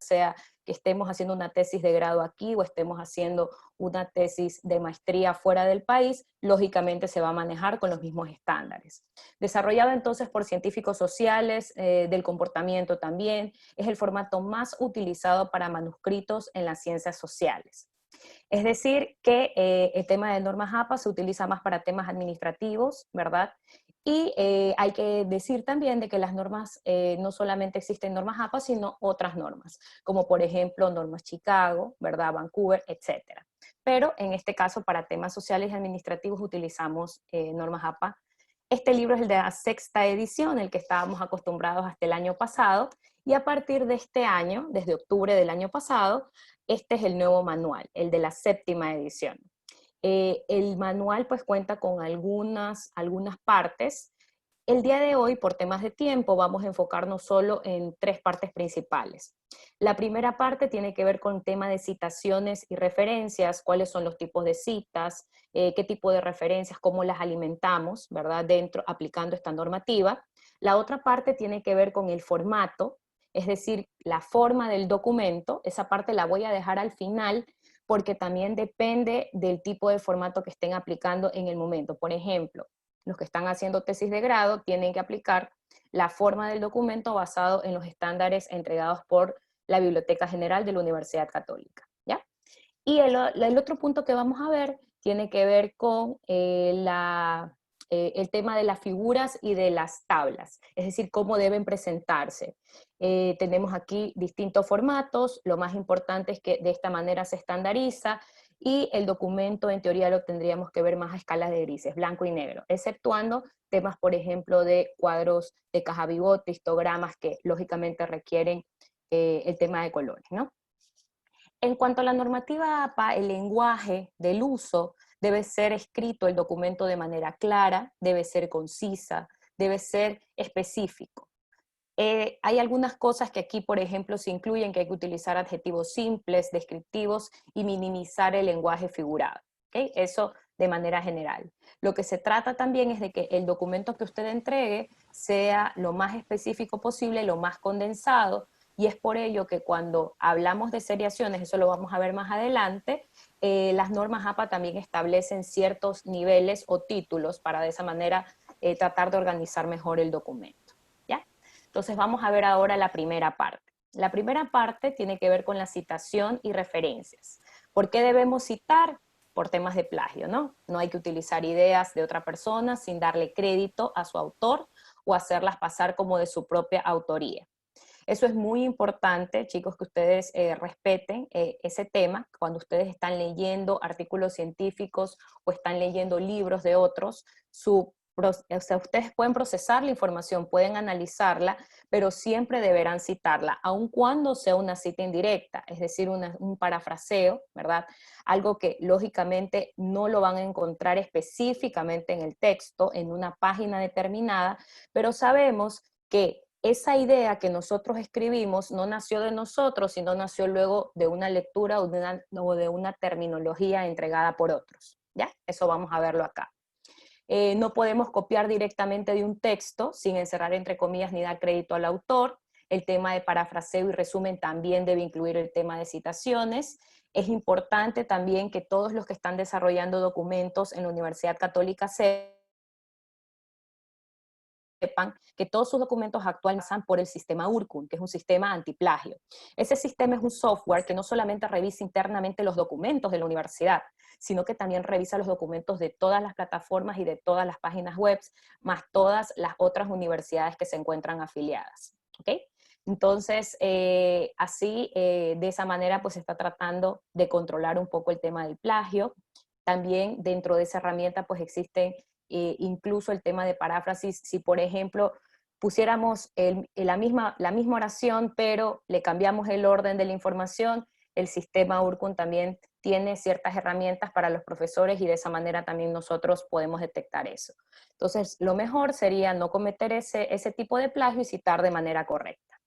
sea que estemos haciendo una tesis de grado aquí o estemos haciendo una tesis de maestría fuera del país, lógicamente se va a manejar con los mismos estándares. Desarrollado entonces por científicos sociales, del comportamiento también, es el formato más utilizado para manuscritos en las ciencias sociales. Es decir, que el tema de normas APA se utiliza más para temas administrativos, ¿verdad? Y hay que decir también de que las normas, no solamente existen normas APA, sino otras normas, como por ejemplo normas Chicago, ¿verdad? Vancouver, etcétera. Pero en este caso, para temas sociales y administrativos, utilizamos normas APA. Este libro es el de la 6ª edición, el que estábamos acostumbrados hasta el año pasado, y a partir de este año, desde octubre del año pasado, este es el nuevo manual, el de la 7ª edición. El manual pues cuenta con algunas partes. El día de hoy, por temas de tiempo, vamos a enfocarnos solo en 3 partes principales. La primera parte tiene que ver con el tema de citaciones y referencias, cuáles son los tipos de citas, qué tipo de referencias, cómo las alimentamos, ¿verdad? Aplicando esta normativa. La otra parte tiene que ver con el formato, es decir, la forma del documento. Esa parte la voy a dejar al final, porque también depende del tipo de formato que estén aplicando en el momento. Por ejemplo, los que están haciendo tesis de grado tienen que aplicar la forma del documento basado en los estándares entregados por la Biblioteca General de la Universidad Católica, ¿ya? Y el otro punto que vamos a ver tiene que ver con el tema de las figuras y de las tablas, es decir, cómo deben presentarse. Tenemos aquí distintos formatos, lo más importante es que de esta manera se estandariza, y el documento en teoría lo tendríamos que ver más a escala de grises, blanco y negro, exceptuando temas, por ejemplo, de cuadros de caja vivote, histogramas, que lógicamente requieren el tema de colores, ¿no? En cuanto a la normativa APA, el lenguaje del uso debe ser escrito el documento de manera clara, debe ser concisa, debe ser específico. Hay algunas cosas que aquí, por ejemplo, se incluyen, que hay que utilizar adjetivos simples, descriptivos y minimizar el lenguaje figurado. ¿Okay? Eso de manera general. Lo que se trata también es de que el documento que usted entregue sea lo más específico posible, lo más condensado, y es por ello que cuando hablamos de seriaciones, eso lo vamos a ver más adelante, las normas APA también establecen ciertos niveles o títulos para de esa manera tratar de organizar mejor el documento. ¿Ya? Entonces vamos a ver ahora la primera parte. La primera parte tiene que ver con la citación y referencias. ¿Por qué debemos citar? Por temas de plagio, ¿no? No hay que utilizar ideas de otra persona sin darle crédito a su autor o hacerlas pasar como de su propia autoría. Eso es muy importante, chicos, que ustedes respeten ese tema cuando ustedes están leyendo artículos científicos o están leyendo libros de otros. O sea, ustedes pueden procesar la información, pueden analizarla, pero siempre deberán citarla, aun cuando sea una cita indirecta, es decir, un parafraseo, ¿verdad? Algo que lógicamente no lo van a encontrar específicamente en el texto, en una página determinada, pero sabemos que esa idea que nosotros escribimos no nació de nosotros, sino nació luego de una lectura o de una terminología entregada por otros, ¿ya? Eso vamos a verlo acá. No podemos copiar directamente de un texto sin encerrar entre comillas ni dar crédito al autor. El tema de parafraseo y resumen también debe incluir el tema de citaciones. Es importante también que todos los que están desarrollando documentos en la Universidad Católica sepan que todos sus documentos actuales pasan por el sistema URCUN, que es un sistema antiplagio. Ese sistema es un software que no solamente revisa internamente los documentos de la universidad, sino que también revisa los documentos de todas las plataformas y de todas las páginas web, más todas las otras universidades que se encuentran afiliadas. ¿Okay? Entonces, de esa manera, pues se está tratando de controlar un poco el tema del plagio. También dentro de esa herramienta, pues existen incluso el tema de paráfrasis. Si, por ejemplo, pusiéramos la misma oración, pero le cambiamos el orden de la información, el sistema URCUN también tiene ciertas herramientas para los profesores y de esa manera también nosotros podemos detectar eso. Entonces, lo mejor sería no cometer ese tipo de plagio y citar de manera correcta.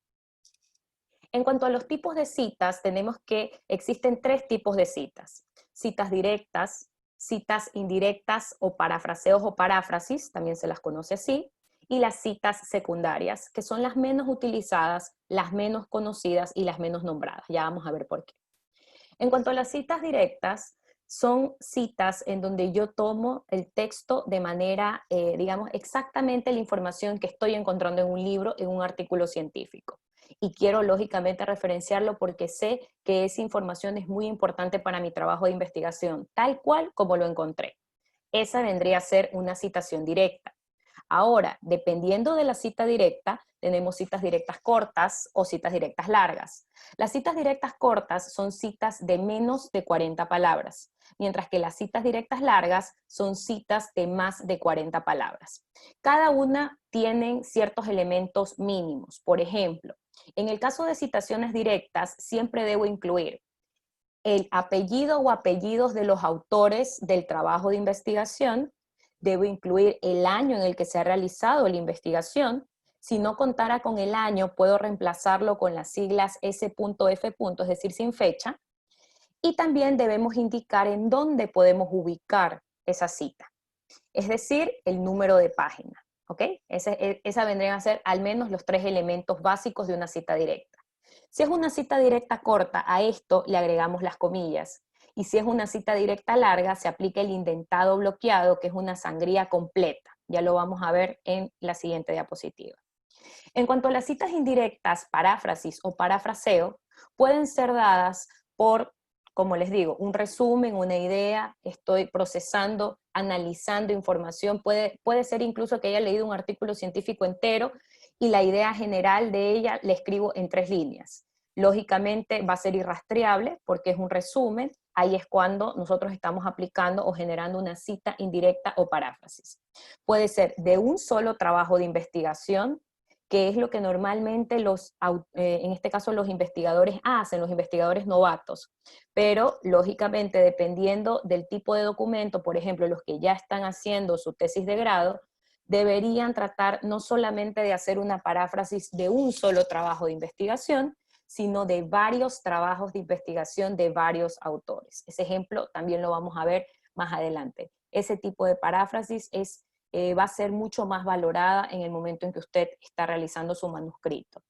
En cuanto a los tipos de citas, tenemos que existen 3 tipos de citas. Citas directas, citas indirectas o parafraseos o paráfrasis, también se las conoce así, y las citas secundarias, que son las menos utilizadas, las menos conocidas y las menos nombradas. Ya vamos a ver por qué. En cuanto a las citas directas, son citas en donde yo tomo el texto de manera, digamos, exactamente la información que estoy encontrando en un libro, en un artículo científico. Y quiero, lógicamente, referenciarlo porque sé que esa información es muy importante para mi trabajo de investigación, tal cual como lo encontré. Esa vendría a ser una citación directa. Ahora, dependiendo de la cita directa, tenemos citas directas cortas o citas directas largas. Las citas directas cortas son citas de menos de 40 palabras, mientras que las citas directas largas son citas de más de 40 palabras. Cada una tiene ciertos elementos mínimos. Por ejemplo, en el caso de citaciones directas, siempre debo incluir el apellido o apellidos de los autores del trabajo de investigación, debo incluir el año en el que se ha realizado la investigación. Si no contara con el año, puedo reemplazarlo con las siglas S.F., es decir, sin fecha. Y también debemos indicar en dónde podemos ubicar esa cita, es decir, el número de página. ¿Ok? Esa vendrían a ser al menos los 3 elementos básicos de una cita directa. Si es una cita directa corta, a esto le agregamos las comillas. Y si es una cita directa larga, se aplica el indentado bloqueado, que es una sangría completa. Ya lo vamos a ver en la siguiente diapositiva. En cuanto a las citas indirectas, paráfrasis o parafraseo, pueden ser dadas por, como les digo, un resumen, una idea, estoy procesando, analizando información, puede ser incluso que haya leído un artículo científico entero y la idea general de ella la escribo en 3 líneas. Lógicamente va a ser irrastreable porque es un resumen, ahí es cuando nosotros estamos aplicando o generando una cita indirecta o paráfrasis. Puede ser de un solo trabajo de investigación, que es lo que normalmente en este caso los investigadores hacen, los investigadores novatos. Pero, lógicamente, dependiendo del tipo de documento, por ejemplo, los que ya están haciendo su tesis de grado, deberían tratar no solamente de hacer una paráfrasis de un solo trabajo de investigación, sino de varios trabajos de investigación de varios autores. Ese ejemplo también lo vamos a ver más adelante. Ese tipo de paráfrasis va a ser mucho más valorada en el momento en que usted está realizando su manuscrito.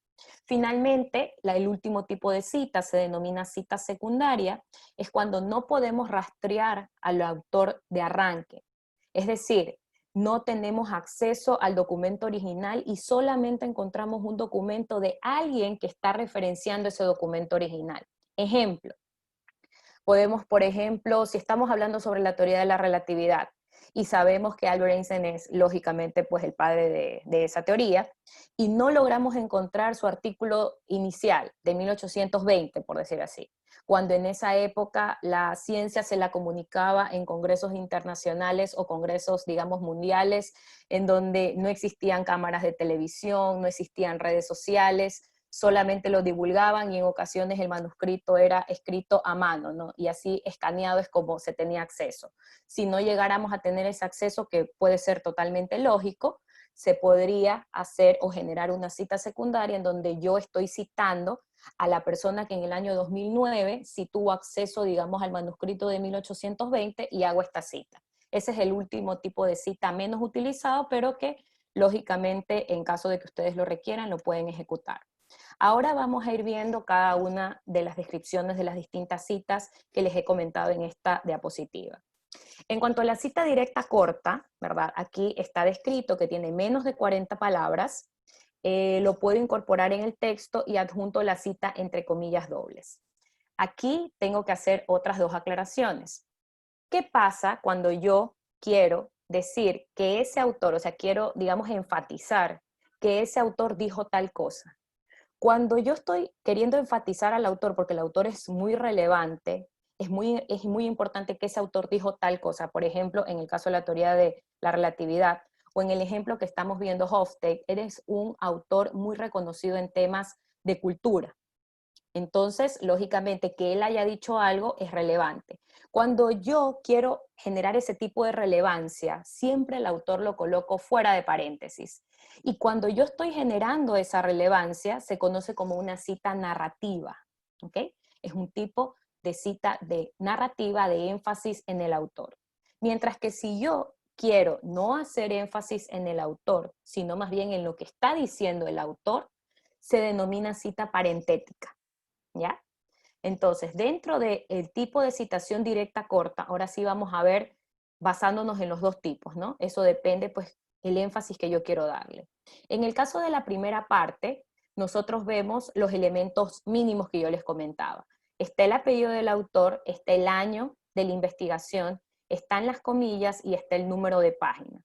Finalmente, el último tipo de cita se denomina cita secundaria, es cuando no podemos rastrear al autor de arranque. Es decir, no tenemos acceso al documento original y solamente encontramos un documento de alguien que está referenciando ese documento original. Ejemplo, podemos, por ejemplo, si estamos hablando sobre la teoría de la relatividad, y sabemos que Albert Einstein es, lógicamente, pues el padre de esa teoría, y no logramos encontrar su artículo inicial de 1820, por decir así, cuando en esa época la ciencia se la comunicaba en congresos internacionales o congresos, digamos, mundiales, en donde no existían cámaras de televisión, no existían redes sociales, solamente lo divulgaban y en ocasiones el manuscrito era escrito a mano, ¿no? Y así escaneado es como se tenía acceso. Si no llegáramos a tener ese acceso, que puede ser totalmente lógico, se podría hacer o generar una cita secundaria en donde yo estoy citando a la persona que en el año 2009 sí tuvo acceso, digamos, al manuscrito de 1820 y hago esta cita. Ese es el último tipo de cita menos utilizado, pero que lógicamente en caso de que ustedes lo requieran lo pueden ejecutar. Ahora vamos a ir viendo cada una de las descripciones de las distintas citas que les he comentado en esta diapositiva. En cuanto a la cita directa corta, ¿verdad? Aquí está descrito que tiene menos de 40 palabras, lo puedo incorporar en el texto y adjunto la cita entre comillas dobles. Aquí tengo que hacer otras 2 aclaraciones. ¿Qué pasa cuando yo quiero decir que ese autor, o sea, quiero, digamos, enfatizar que ese autor dijo tal cosa? Cuando yo estoy queriendo enfatizar al autor, porque el autor es muy relevante, es muy importante que ese autor dijo tal cosa. Por ejemplo, en el caso de la teoría de la relatividad, o en el ejemplo que estamos viendo Hofstede, eres un autor muy reconocido en temas de cultura. Entonces, lógicamente, que él haya dicho algo es relevante. Cuando yo quiero generar ese tipo de relevancia, siempre el autor lo coloco fuera de paréntesis. Y cuando yo estoy generando esa relevancia, se conoce como una cita narrativa. ¿Ok? Es un tipo de cita de narrativa, de énfasis en el autor. Mientras que si yo quiero no hacer énfasis en el autor, sino más bien en lo que está diciendo el autor, se denomina cita parentética, ¿ya? Entonces, dentro del tipo de citación directa corta, ahora sí vamos a ver basándonos en los dos tipos, ¿no? Eso depende, pues, el énfasis que yo quiero darle. En el caso de la primera parte, nosotros vemos los elementos mínimos que yo les comentaba. Está el apellido del autor, está el año de la investigación, están las comillas y está el número de página.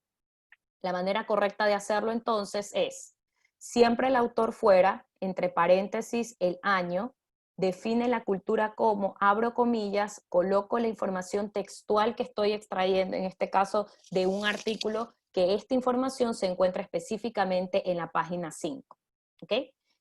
La manera correcta de hacerlo entonces es, siempre el autor fuera, entre paréntesis, el año, define la cultura como, abro comillas, coloco la información textual que estoy extrayendo, en este caso de un artículo, que esta información se encuentra específicamente en la página 5. ¿Ok?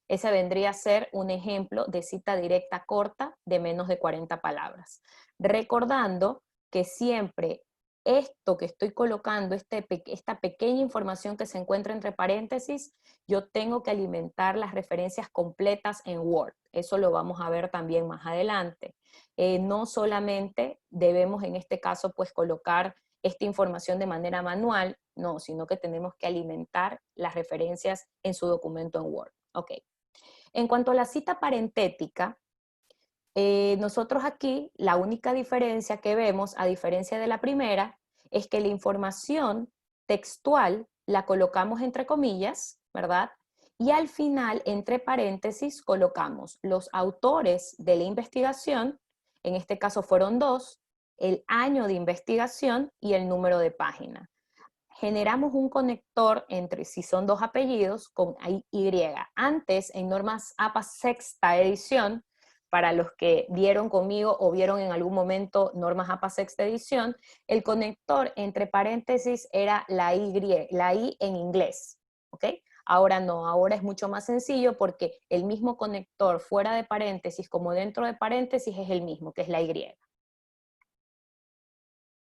Ese vendría a ser un ejemplo de cita directa corta de menos de 40 palabras. Recordando que siempre esto que estoy colocando, esta pequeña información que se encuentra entre paréntesis, yo tengo que alimentar las referencias completas en Word. Eso lo vamos a ver también más adelante. No solamente debemos en este caso pues colocar esta información de manera manual, no, sino que tenemos que alimentar las referencias en su documento en Word. Ok. En cuanto a la cita parentética, nosotros aquí la única diferencia que vemos, a diferencia de la primera, es que la información textual la colocamos entre comillas, ¿verdad? Y al final, entre paréntesis, colocamos los autores de la investigación, en este caso fueron 2, el año de investigación y el número de página. Generamos un conector entre, si son 2 apellidos, con Y. Antes, en normas APA sexta edición, para los que vieron conmigo o vieron en algún momento normas APA sexta edición, el conector entre paréntesis era la I en inglés, ¿ok? Ahora no, ahora es mucho más sencillo porque el mismo conector fuera de paréntesis como dentro de paréntesis es el mismo, que es la Y.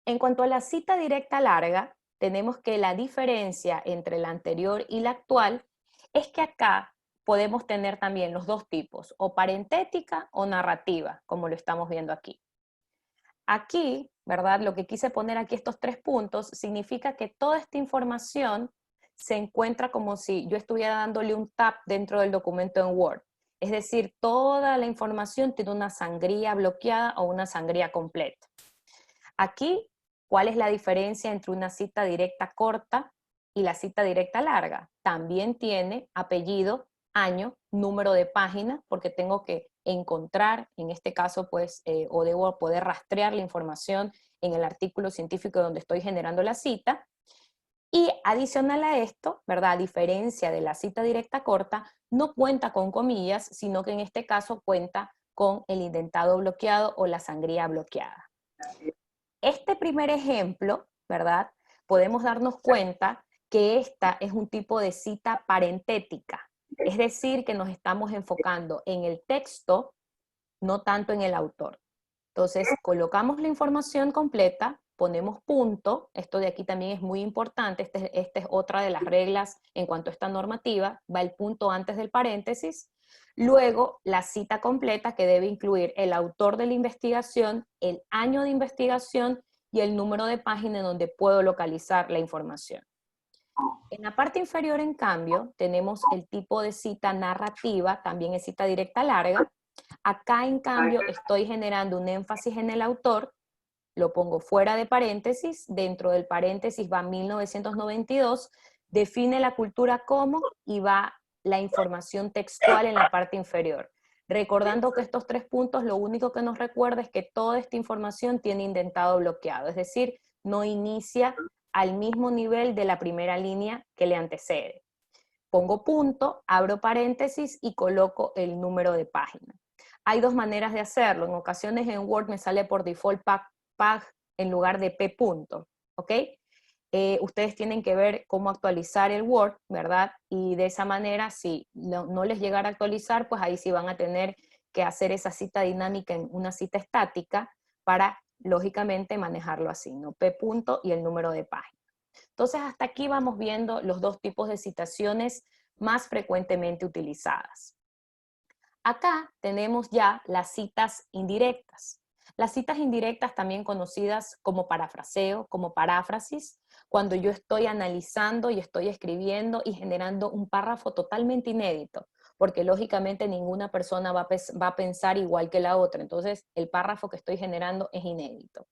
En cuanto a la cita directa larga, tenemos que la diferencia entre la anterior y la actual es que acá podemos tener también los dos tipos, o parentética o narrativa, como lo estamos viendo aquí. Aquí, ¿verdad? Lo que quise poner aquí, estos 3 puntos, significa que toda esta información se encuentra como si yo estuviera dándole un tap dentro del documento en Word. Es decir, toda la información tiene una sangría bloqueada o una sangría completa. Aquí, ¿cuál es la diferencia entre una cita directa corta y la cita directa larga? También tiene apellido, año, número de página, porque tengo que encontrar, en este caso, pues, o debo poder rastrear la información en el artículo científico donde estoy generando la cita. Y adicional a esto, ¿verdad? A diferencia de la cita directa corta, no cuenta con comillas, sino que en este caso cuenta con el indentado bloqueado o la sangría bloqueada. Este primer ejemplo, ¿verdad? Podemos darnos cuenta que esta es un tipo de cita parentética, es decir, que nos estamos enfocando en el texto, no tanto en el autor. Entonces, colocamos la información completa, ponemos punto, esto de aquí también es muy importante, esta es otra de las reglas en cuanto a esta normativa, va el punto antes del paréntesis, luego la cita completa que debe incluir el autor de la investigación, el año de investigación y el número de página en donde puedo localizar la información. En la parte inferior, en cambio, tenemos el tipo de cita narrativa, también es cita directa larga. Acá, en cambio, estoy generando un énfasis en el autor, lo pongo fuera de paréntesis, dentro del paréntesis va 1992, define la cultura como y va la información textual en la parte inferior. Recordando que estos 3 puntos lo único que nos recuerda es que toda esta información tiene indentado bloqueado, es decir, no inicia al mismo nivel de la primera línea que le antecede. Pongo punto, abro paréntesis y coloco el número de página. Hay 2 maneras de hacerlo. En ocasiones en Word me sale por default pag en lugar de p punto, ¿ok? Ustedes tienen que ver cómo actualizar el Word, ¿verdad? Y de esa manera, si no les llegara a actualizar, pues ahí sí van a tener que hacer esa cita dinámica en una cita estática para, lógicamente, manejarlo así, ¿no? P punto y el número de página. Entonces, hasta aquí vamos viendo los 2 tipos de citaciones más frecuentemente utilizadas. Acá tenemos ya las citas indirectas. Las citas indirectas, también conocidas como parafraseo, como paráfrasis, cuando yo estoy analizando y estoy escribiendo y generando un párrafo totalmente inédito, porque lógicamente ninguna persona va a pensar igual que la otra, entonces el párrafo que estoy generando es inédito.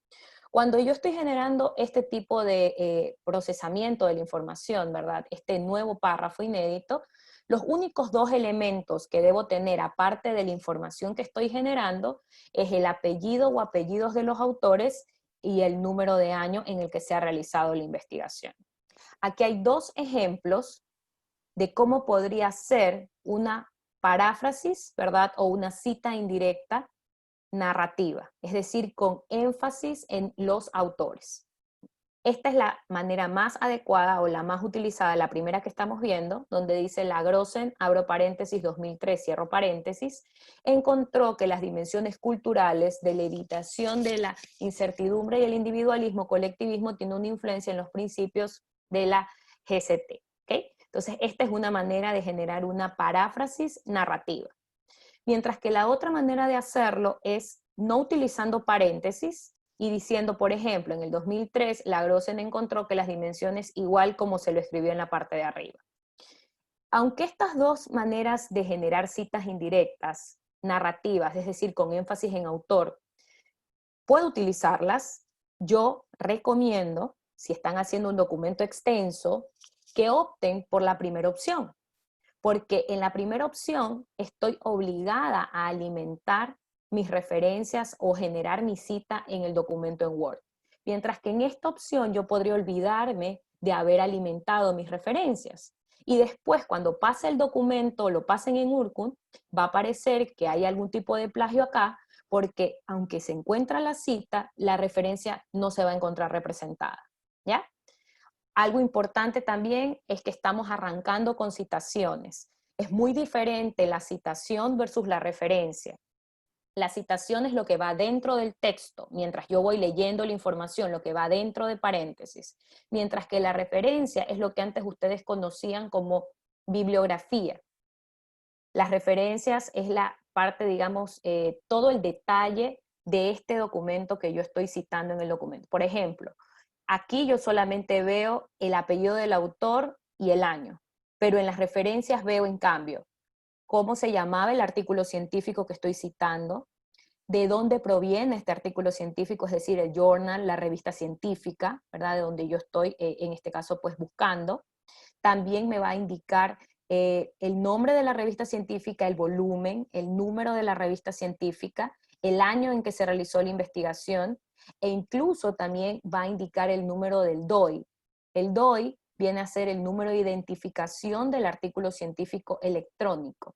Cuando yo estoy generando este tipo de procesamiento de la información, ¿verdad? Este nuevo párrafo inédito, los únicos dos elementos que debo tener, aparte de la información que estoy generando, es el apellido o apellidos de los autores y el número de año en el que se ha realizado la investigación. Aquí hay dos ejemplos de cómo podría ser una paráfrasis, ¿verdad? O una cita indirecta narrativa, es decir, con énfasis en los autores. Esta es la manera más adecuada o la más utilizada, la primera que estamos viendo, donde dice Lagrossen, abro paréntesis, 2003, cierro paréntesis, encontró que las dimensiones culturales de la evitación de la incertidumbre y el individualismo, colectivismo, tienen una influencia en los principios de la GCT. ¿Okay? Entonces, esta es una manera de generar una paráfrasis narrativa. Mientras que la otra manera de hacerlo es no utilizando paréntesis y diciendo, por ejemplo, en el 2003, Lagrossen encontró que las dimensiones igual como se lo escribió en la parte de arriba. Aunque estas dos maneras de generar citas indirectas, narrativas, es decir, con énfasis en autor, puedo utilizarlas, yo recomiendo, si están haciendo un documento extenso, que opten por la primera opción. Porque en la primera opción estoy obligada a alimentar mis referencias o generar mi cita en el documento en Word. Mientras que en esta opción yo podría olvidarme de haber alimentado mis referencias. Y después, cuando pase el documento o lo pasen en Urkun, va a aparecer que hay algún tipo de plagio acá, porque aunque se encuentra la cita, la referencia no se va a encontrar representada. ¿Ya? Algo importante también es que estamos arrancando con citaciones. Es muy diferente la citación versus la referencia. La citación es lo que va dentro del texto, mientras yo voy leyendo la información, lo que va dentro de paréntesis, mientras que la referencia es lo que antes ustedes conocían como bibliografía. Las referencias es la parte, digamos, todo el detalle de este documento que yo estoy citando en el documento. Por ejemplo, aquí yo solamente veo el apellido del autor y el año, pero en las referencias veo en cambio cómo se llamaba el artículo científico que estoy citando, de dónde proviene este artículo científico, es decir, el journal, la revista científica, ¿verdad? De donde yo estoy, en este caso, pues buscando. También me va a indicar el nombre de la revista científica, el volumen, el número de la revista científica, el año en que se realizó la investigación, e incluso también va a indicar el número del DOI. El DOI viene a ser el número de identificación del artículo científico electrónico.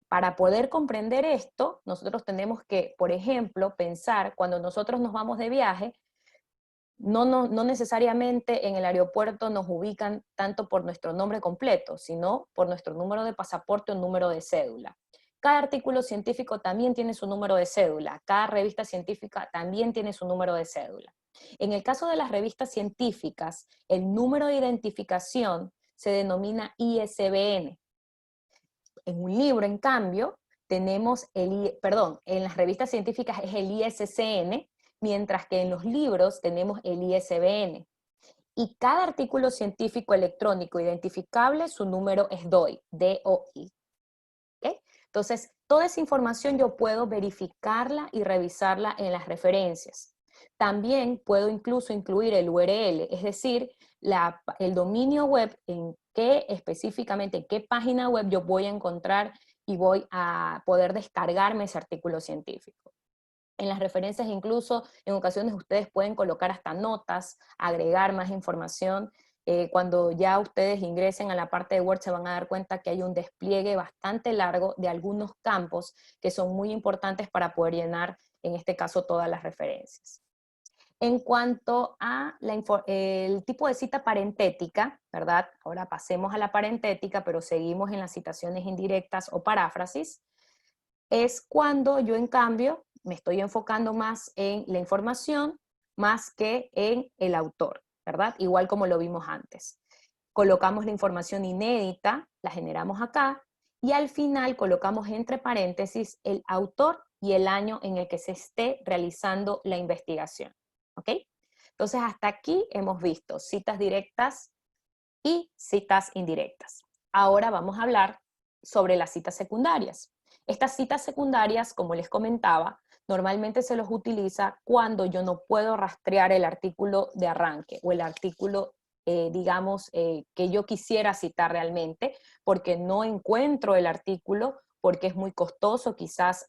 Para poder comprender esto, nosotros tenemos que, por ejemplo, pensar cuando nosotros nos vamos de viaje, no necesariamente en el aeropuerto nos ubican tanto por nuestro nombre completo, sino por nuestro número de pasaporte o número de cédula. Cada artículo científico también tiene su número de cédula, cada revista científica también tiene su número de cédula. En el caso de las revistas científicas, el número de identificación se denomina ISBN. En un libro, en cambio, tenemos en las revistas científicas es el ISCN, mientras que en los libros tenemos el ISBN. Y cada artículo científico electrónico identificable, su número es DOI, D-O-I. ¿Okay? Entonces, toda esa información yo puedo verificarla y revisarla en las referencias. También puedo incluso incluir el URL, es decir, el dominio web en qué específicamente, en qué página web yo voy a encontrar y voy a poder descargarme ese artículo científico. En las referencias incluso, en ocasiones ustedes pueden colocar hasta notas, agregar más información. Cuando ya ustedes ingresen a la parte de Word se van a dar cuenta que hay un despliegue bastante largo de algunos campos que son muy importantes para poder llenar, en este caso, todas las referencias. En cuanto a el tipo de cita parentética, ¿verdad? Ahora pasemos a la parentética, pero seguimos en las citaciones indirectas o paráfrasis. Es cuando yo, en cambio, me estoy enfocando más en la información más que en el autor, ¿verdad? Igual como lo vimos antes. Colocamos la información inédita, la generamos acá, y al final colocamos entre paréntesis el autor y el año en el que se esté realizando la investigación. ¿Ok? Entonces, hasta aquí hemos visto citas directas y citas indirectas. Ahora vamos a hablar sobre las citas secundarias. Estas citas secundarias, como les comentaba, normalmente se los utiliza cuando yo no puedo rastrear el artículo de arranque o el artículo, digamos, que yo quisiera citar realmente, porque no encuentro el artículo, porque es muy costoso quizás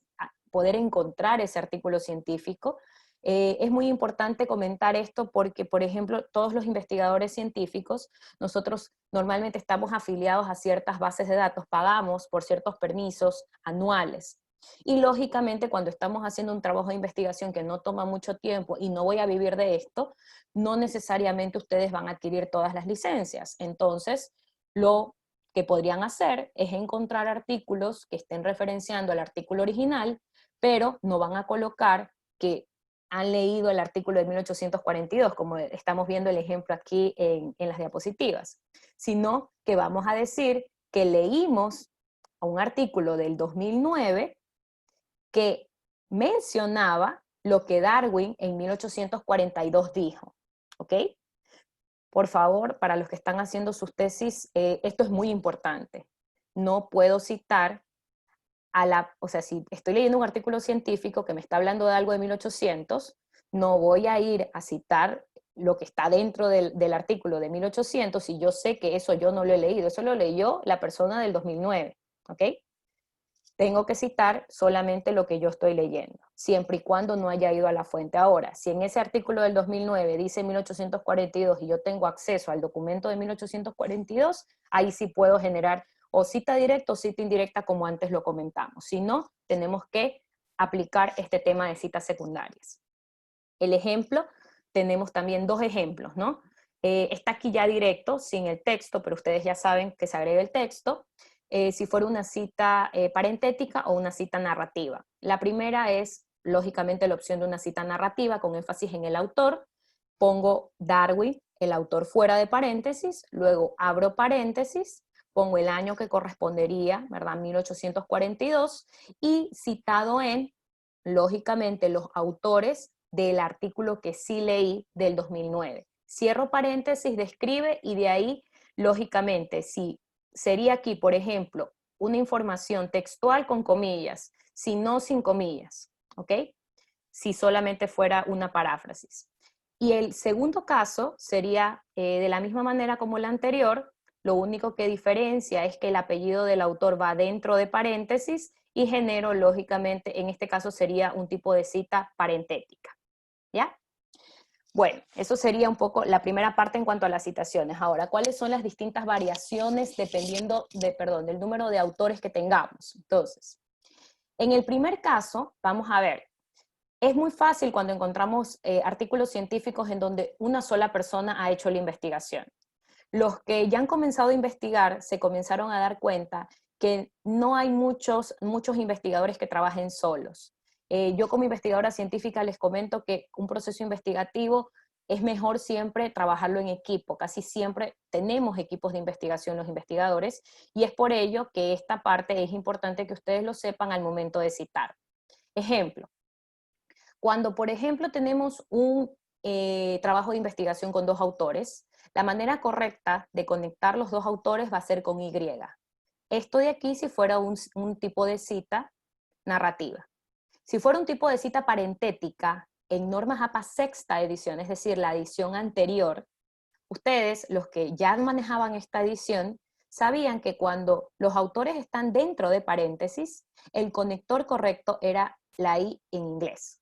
poder encontrar ese artículo científico. Es muy importante comentar esto porque, por ejemplo, todos los investigadores científicos, nosotros normalmente estamos afiliados a ciertas bases de datos, pagamos por ciertos permisos anuales. Y lógicamente cuando estamos haciendo un trabajo de investigación que no toma mucho tiempo y no voy a vivir de esto, no necesariamente ustedes van a adquirir todas las licencias. Entonces, lo que podrían hacer es encontrar artículos que estén referenciando al artículo original, pero no van a colocar que han leído el artículo de 1842, como estamos viendo el ejemplo aquí en las diapositivas, sino que vamos a decir que leímos un artículo del 2009 que mencionaba lo que Darwin en 1842 dijo, ¿ok? Por favor, para los que están haciendo sus tesis, esto es muy importante. No puedo citar o sea, si estoy leyendo un artículo científico que me está hablando de algo de 1800, no voy a ir a citar lo que está dentro del artículo de 1800 si yo sé que eso yo no lo he leído, eso lo leyó la persona del 2009, ¿ok? Tengo que citar solamente lo que yo estoy leyendo, siempre y cuando no haya ido a la fuente. Ahora, si en ese artículo del 2009 dice 1842 y yo tengo acceso al documento de 1842, ahí sí puedo generar o cita directa o cita indirecta como antes lo comentamos. Si no, tenemos que aplicar este tema de citas secundarias. El ejemplo, tenemos también dos ejemplos, ¿no? Está aquí ya directo, sin el texto, pero ustedes ya saben que se agrega el texto. Si fuera una cita parentética o una cita narrativa. La primera es, lógicamente, la opción de una cita narrativa con énfasis en el autor. Pongo Darwin, el autor fuera de paréntesis, luego abro paréntesis, pongo el año que correspondería, ¿verdad? 1842, y citado en, lógicamente, los autores del artículo que sí leí del 2009. Cierro paréntesis, describe, y de ahí, lógicamente, si sería aquí, por ejemplo, una información textual con comillas, si no sin comillas, ¿ok? Si solamente fuera una paráfrasis. Y el segundo caso sería de la misma manera como la anterior, lo único que diferencia es que el apellido del autor va dentro de paréntesis y genero, lógicamente, en este caso sería un tipo de cita parentética, ¿ya? Bueno, eso sería un poco la primera parte en cuanto a las citaciones. Ahora, ¿cuáles son las distintas variaciones dependiendo del número de autores que tengamos? Entonces, en el primer caso, vamos a ver, es muy fácil cuando encontramos artículos científicos en donde una sola persona ha hecho la investigación. Los que ya han comenzado a investigar se comenzaron a dar cuenta que no hay muchos investigadores que trabajen solos. Yo como investigadora científica les comento que un proceso investigativo es mejor siempre trabajarlo en equipo. Casi siempre tenemos equipos de investigación los investigadores y es por ello que esta parte es importante que ustedes lo sepan al momento de citar. Ejemplo, cuando por ejemplo tenemos un trabajo de investigación con dos autores, la manera correcta de conectar los dos autores va a ser con Y. Esto de aquí si fuera un tipo de cita narrativa. Si fuera un tipo de cita parentética, en normas APA sexta edición, es decir, la edición anterior, ustedes, los que ya manejaban esta edición, sabían que cuando los autores están dentro de paréntesis, el conector correcto era la I en inglés.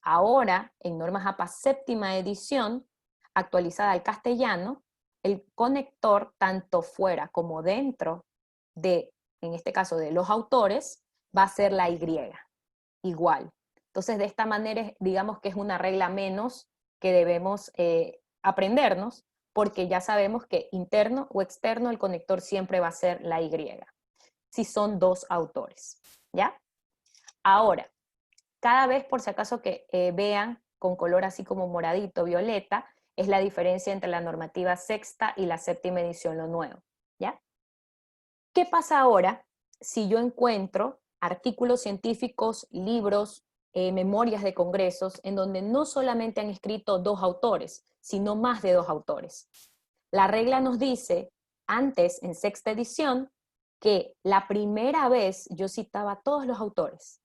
Ahora, en normas APA séptima edición, actualizada al castellano, el conector, tanto fuera como dentro de, en este caso, de los autores, va a ser la Y, igual. Entonces, de esta manera, digamos que es una regla menos que debemos aprendernos, porque ya sabemos que interno o externo el conector siempre va a ser la Y, si son dos autores, ¿ya? Ahora, cada vez, por si acaso que vean con color así como moradito, violeta, es la diferencia entre la normativa sexta y la séptima edición, lo nuevo, ¿ya? ¿Qué pasa ahora si yo encuentro artículos científicos, libros, memorias de congresos en donde no solamente han escrito 2 autores, sino más de 2 autores. La regla nos dice, antes, en sexta edición, que la primera vez yo citaba a todos los autores.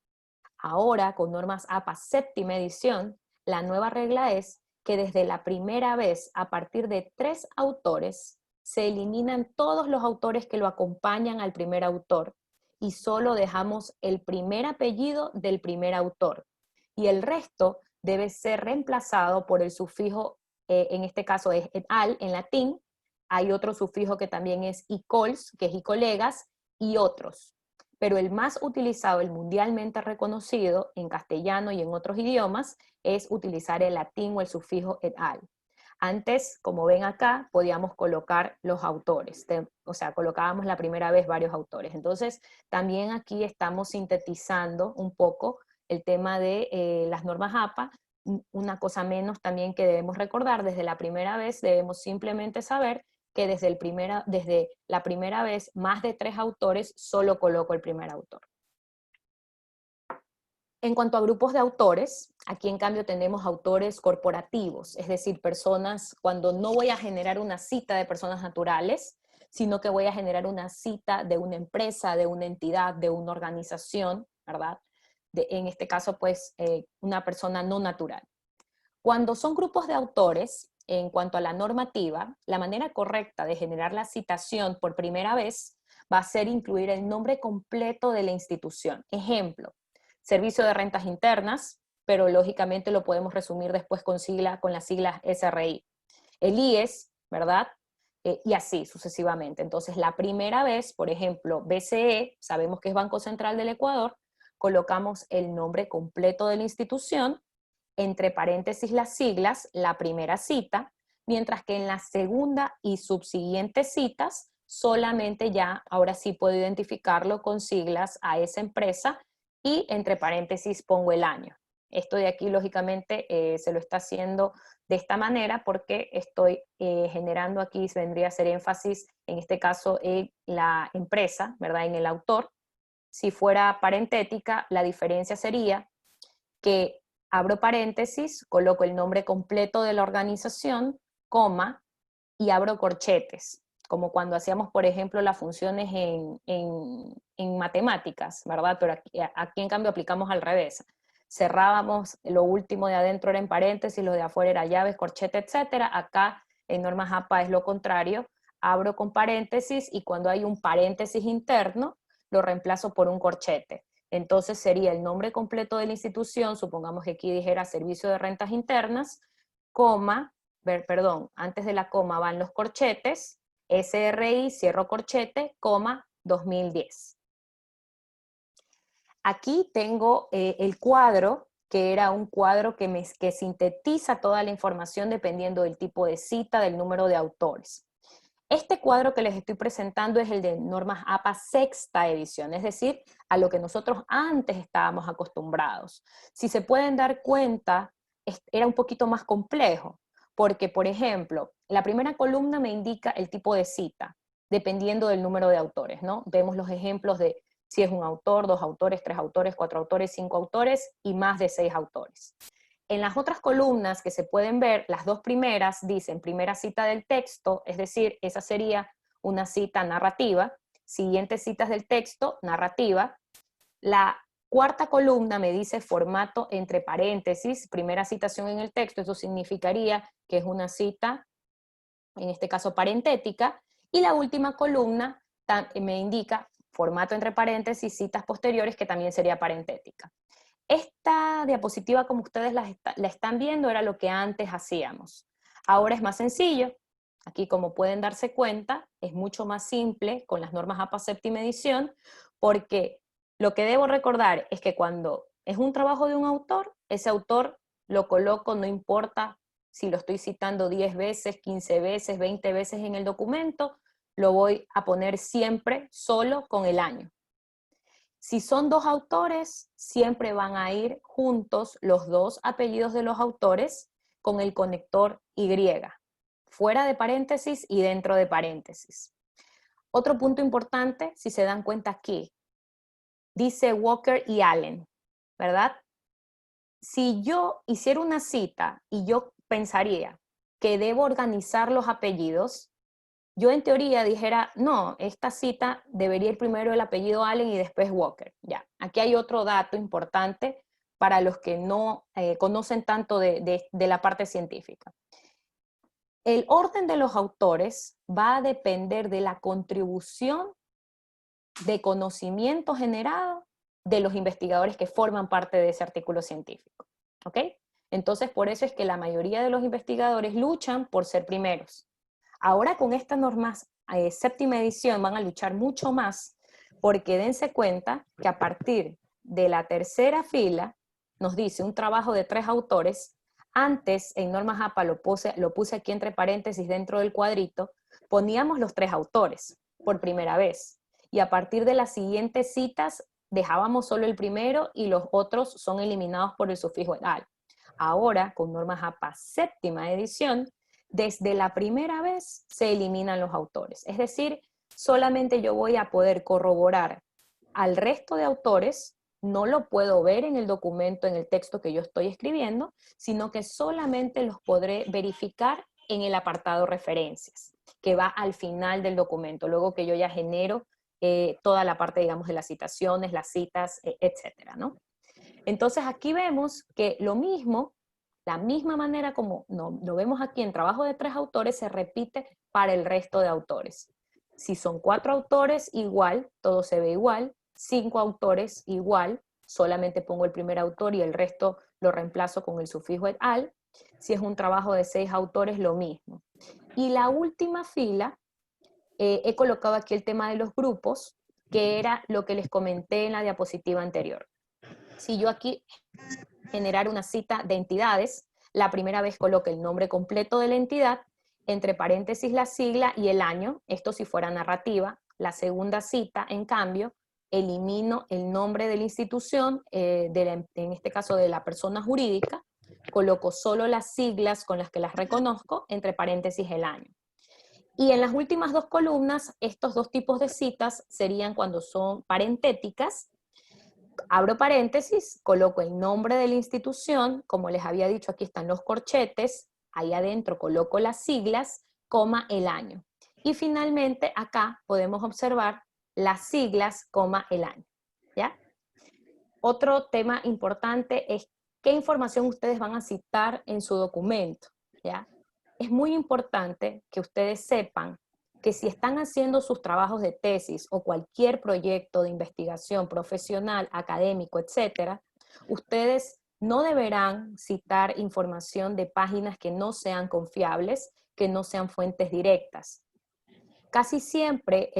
Ahora, con normas APA séptima edición, la nueva regla es que desde la primera vez, a partir de 3 autores, se eliminan todos los autores que lo acompañan al primer autor y solo dejamos el primer apellido del primer autor. Y el resto debe ser reemplazado por el sufijo, en este caso es et al, en latín. Hay otro sufijo que también es icols, que es y colegas, y otros. Pero el más utilizado, el mundialmente reconocido en castellano y en otros idiomas, es utilizar el latín o el sufijo et al. Antes, como ven acá, podíamos colocar los autores, o sea, colocábamos la primera vez varios autores. Entonces, también aquí estamos sintetizando un poco el tema de las normas APA. Una cosa menos también que debemos recordar, desde la primera vez debemos simplemente saber que desde la primera vez, más de 3 autores, solo coloco el primer autor. En cuanto a grupos de autores, aquí en cambio tenemos autores corporativos, es decir, personas, cuando no voy a generar una cita de personas naturales, sino que voy a generar una cita de una empresa, de una entidad, de una organización, ¿verdad? En este caso, pues, una persona no natural. Cuando son grupos de autores, en cuanto a la normativa, la manera correcta de generar la citación por primera vez va a ser incluir el nombre completo de la institución. Ejemplo, Servicio de Rentas Internas, pero lógicamente lo podemos resumir después con las siglas SRI. El IES, ¿verdad? Y así sucesivamente. Entonces, la primera vez, por ejemplo, BCE, sabemos que es Banco Central del Ecuador, colocamos el nombre completo de la institución, entre paréntesis las siglas, la primera cita, mientras que en la segunda y subsiguientes citas, solamente ya, ahora sí puedo identificarlo con siglas a esa empresa y entre paréntesis pongo el año. Esto de aquí, lógicamente, se lo está haciendo de esta manera porque estoy generando aquí, vendría a ser énfasis, en este caso, en la empresa, ¿verdad? En el autor. Si fuera parentética, la diferencia sería que abro paréntesis, coloco el nombre completo de la organización, coma, y abro corchetes, como cuando hacíamos, por ejemplo, las funciones en matemáticas, ¿verdad? Pero aquí en cambio aplicamos al revés. Cerrábamos, lo último de adentro era en paréntesis, lo de afuera era llaves, corchete, etcétera. Acá en normas APA es lo contrario, abro con paréntesis y cuando hay un paréntesis interno, lo reemplazo por un corchete. Entonces sería el nombre completo de la institución, supongamos que aquí dijera Servicio de Rentas Internas, coma, perdón, antes de la coma van los corchetes, SRI, cierro corchete, coma, 2010. Aquí tengo el cuadro, que era un cuadro que sintetiza toda la información dependiendo del tipo de cita, del número de autores. Este cuadro que les estoy presentando es el de normas APA sexta edición, es decir, a lo que nosotros antes estábamos acostumbrados. Si se pueden dar cuenta, era un poquito más complejo, porque, por ejemplo, la primera columna me indica el tipo de cita, dependiendo del número de autores, ¿no? Vemos los ejemplos de si es un autor, 2 autores, 3 autores, 4 autores, 5 autores y más de 6 autores. En las otras columnas que se pueden ver, las 2 primeras dicen primera cita del texto, es decir, esa sería una cita narrativa, siguientes citas del texto, narrativa. La cuarta columna me dice formato entre paréntesis, primera citación en el texto, eso significaría que es una cita, en este caso parentética, y la última columna me indica formato entre paréntesis, citas posteriores, que también sería parentética. Esta diapositiva, como ustedes la están viendo, era lo que antes hacíamos. Ahora es más sencillo. Aquí, como pueden darse cuenta, es mucho más simple con las normas APA séptima edición, porque lo que debo recordar es que cuando es un trabajo de un autor, ese autor lo coloco, no importa si lo estoy citando 10 veces, 15 veces, 20 veces en el documento, lo voy a poner siempre solo con el año. Si son 2 autores, siempre van a ir juntos los 2 apellidos de los autores con el conector Y, fuera de paréntesis y dentro de paréntesis. Otro punto importante, si se dan cuenta aquí, dice Walker y Allen, ¿verdad? si yo hiciera una cita y yo pensaría que debo organizar los apellidos, yo en teoría dijera, no, esta cita debería ir primero el apellido Allen y después Walker. Ya, aquí hay otro dato importante para los que no conocen tanto de la parte científica. El orden de los autores va a depender de la contribución de conocimiento generado de los investigadores que forman parte de ese artículo científico. ¿Ok? Entonces, por eso es que la mayoría de los investigadores luchan por ser primeros. Ahora con estas normas, séptima edición, van a luchar mucho más, porque dense cuenta que a partir de la tercera fila, nos dice un trabajo de 3 autores, antes en normas APA lo puse aquí entre paréntesis dentro del cuadrito, poníamos los 3 autores por primera vez, y a partir de las siguientes citas dejábamos solo el primero y los otros son eliminados por el sufijo et al. Ahora, con normas APA séptima edición, desde la primera vez se eliminan los autores. Es decir, solamente yo voy a poder corroborar al resto de autores, no lo puedo ver en el documento, en el texto que yo estoy escribiendo, sino que solamente los podré verificar en el apartado referencias, que va al final del documento, luego que yo ya genero toda la parte, digamos, de las citaciones, las citas, etcétera, ¿no? Entonces aquí vemos que lo mismo, la misma manera como lo vemos aquí en trabajo de 3 autores, se repite para el resto de autores. Si son 4 autores, igual, todo se ve igual. 5 autores, igual, solamente pongo el primer autor y el resto lo reemplazo con el sufijo et al. Si es un trabajo de 6 autores, lo mismo. Y la última fila, he colocado aquí el tema de los grupos, que era lo que les comenté en la diapositiva anterior. Si yo aquí generar una cita de entidades, la primera vez coloco el nombre completo de la entidad, entre paréntesis la sigla y el año, esto si fuera narrativa. La segunda cita, en cambio, elimino el nombre de la institución, en este caso de la persona jurídica, coloco solo las siglas con las que las reconozco, entre paréntesis el año. Y en las últimas 2 columnas, estos 2 tipos de citas serían cuando son parentéticas. Abro paréntesis, coloco el nombre de la institución, como les había dicho, aquí están los corchetes, ahí adentro coloco las siglas, coma, el año. Y finalmente acá podemos observar las siglas, coma, el año. ¿Ya? Otro tema importante es qué información ustedes van a citar en su documento. ¿Ya? Es muy importante que ustedes sepan que si están haciendo sus trabajos de tesis o cualquier proyecto de investigación profesional, académico, etcétera, ustedes no deberán citar información de páginas que no sean confiables, que no sean fuentes directas. Casi siempre,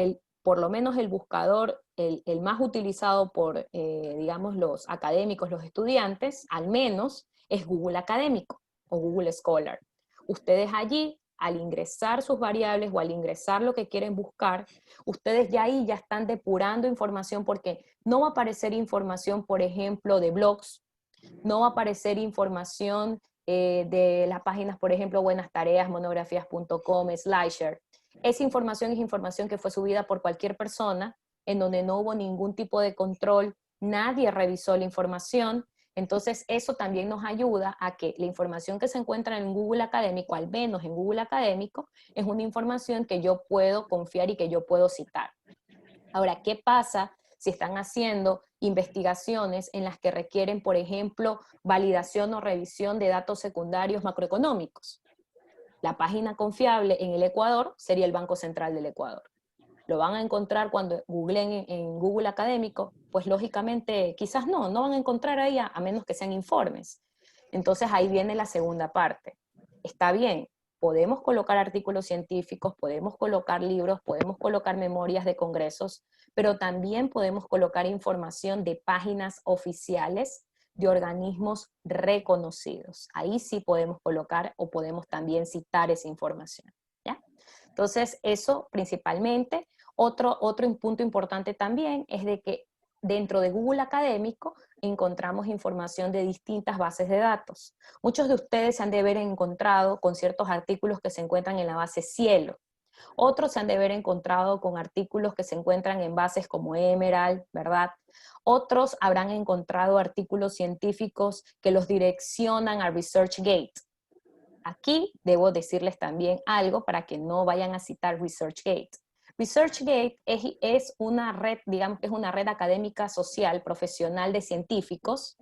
por lo menos el buscador, el más utilizado por, digamos, los académicos, los estudiantes, al menos, es Google Académico o Google Scholar. Ustedes allí, al ingresar sus variables o al ingresar lo que quieren buscar, ustedes ya ahí ya están depurando información porque no va a aparecer información, por ejemplo, de blogs, no va a aparecer información de las páginas, por ejemplo, Buenas Tareas, monografías.com, SlideShare. Esa información es información que fue subida por cualquier persona, en donde no hubo ningún tipo de control, nadie revisó la información. Entonces eso también nos ayuda a que la información que se encuentra en Google Académico, al menos en Google Académico, es una información que yo puedo confiar y que yo puedo citar. Ahora, ¿qué pasa si están haciendo investigaciones en las que requieren, por ejemplo, validación o revisión de datos secundarios macroeconómicos? La página confiable en el Ecuador sería el Banco Central del Ecuador. ¿Lo van a encontrar cuando googleen en Google Académico? Pues lógicamente quizás no van a encontrar ahí a menos que sean informes. Entonces ahí viene la segunda parte. Está bien, podemos colocar artículos científicos, podemos colocar libros, podemos colocar memorias de congresos, pero también podemos colocar información de páginas oficiales de organismos reconocidos. Ahí sí podemos colocar o podemos también citar esa información. ¿Ya? Entonces, eso principalmente. Otro punto importante también es de que dentro de Google Académico encontramos información de distintas bases de datos. Muchos de ustedes se han de haber encontrado con ciertos artículos que se encuentran en la base Cielo. Otros se han de haber encontrado con artículos que se encuentran en bases como Emerald, ¿verdad? Otros habrán encontrado artículos científicos que los direccionan a ResearchGate. Aquí debo decirles también algo para que no vayan a citar ResearchGate. ResearchGate es una red, digamos que es una red académica social, profesional de científicos,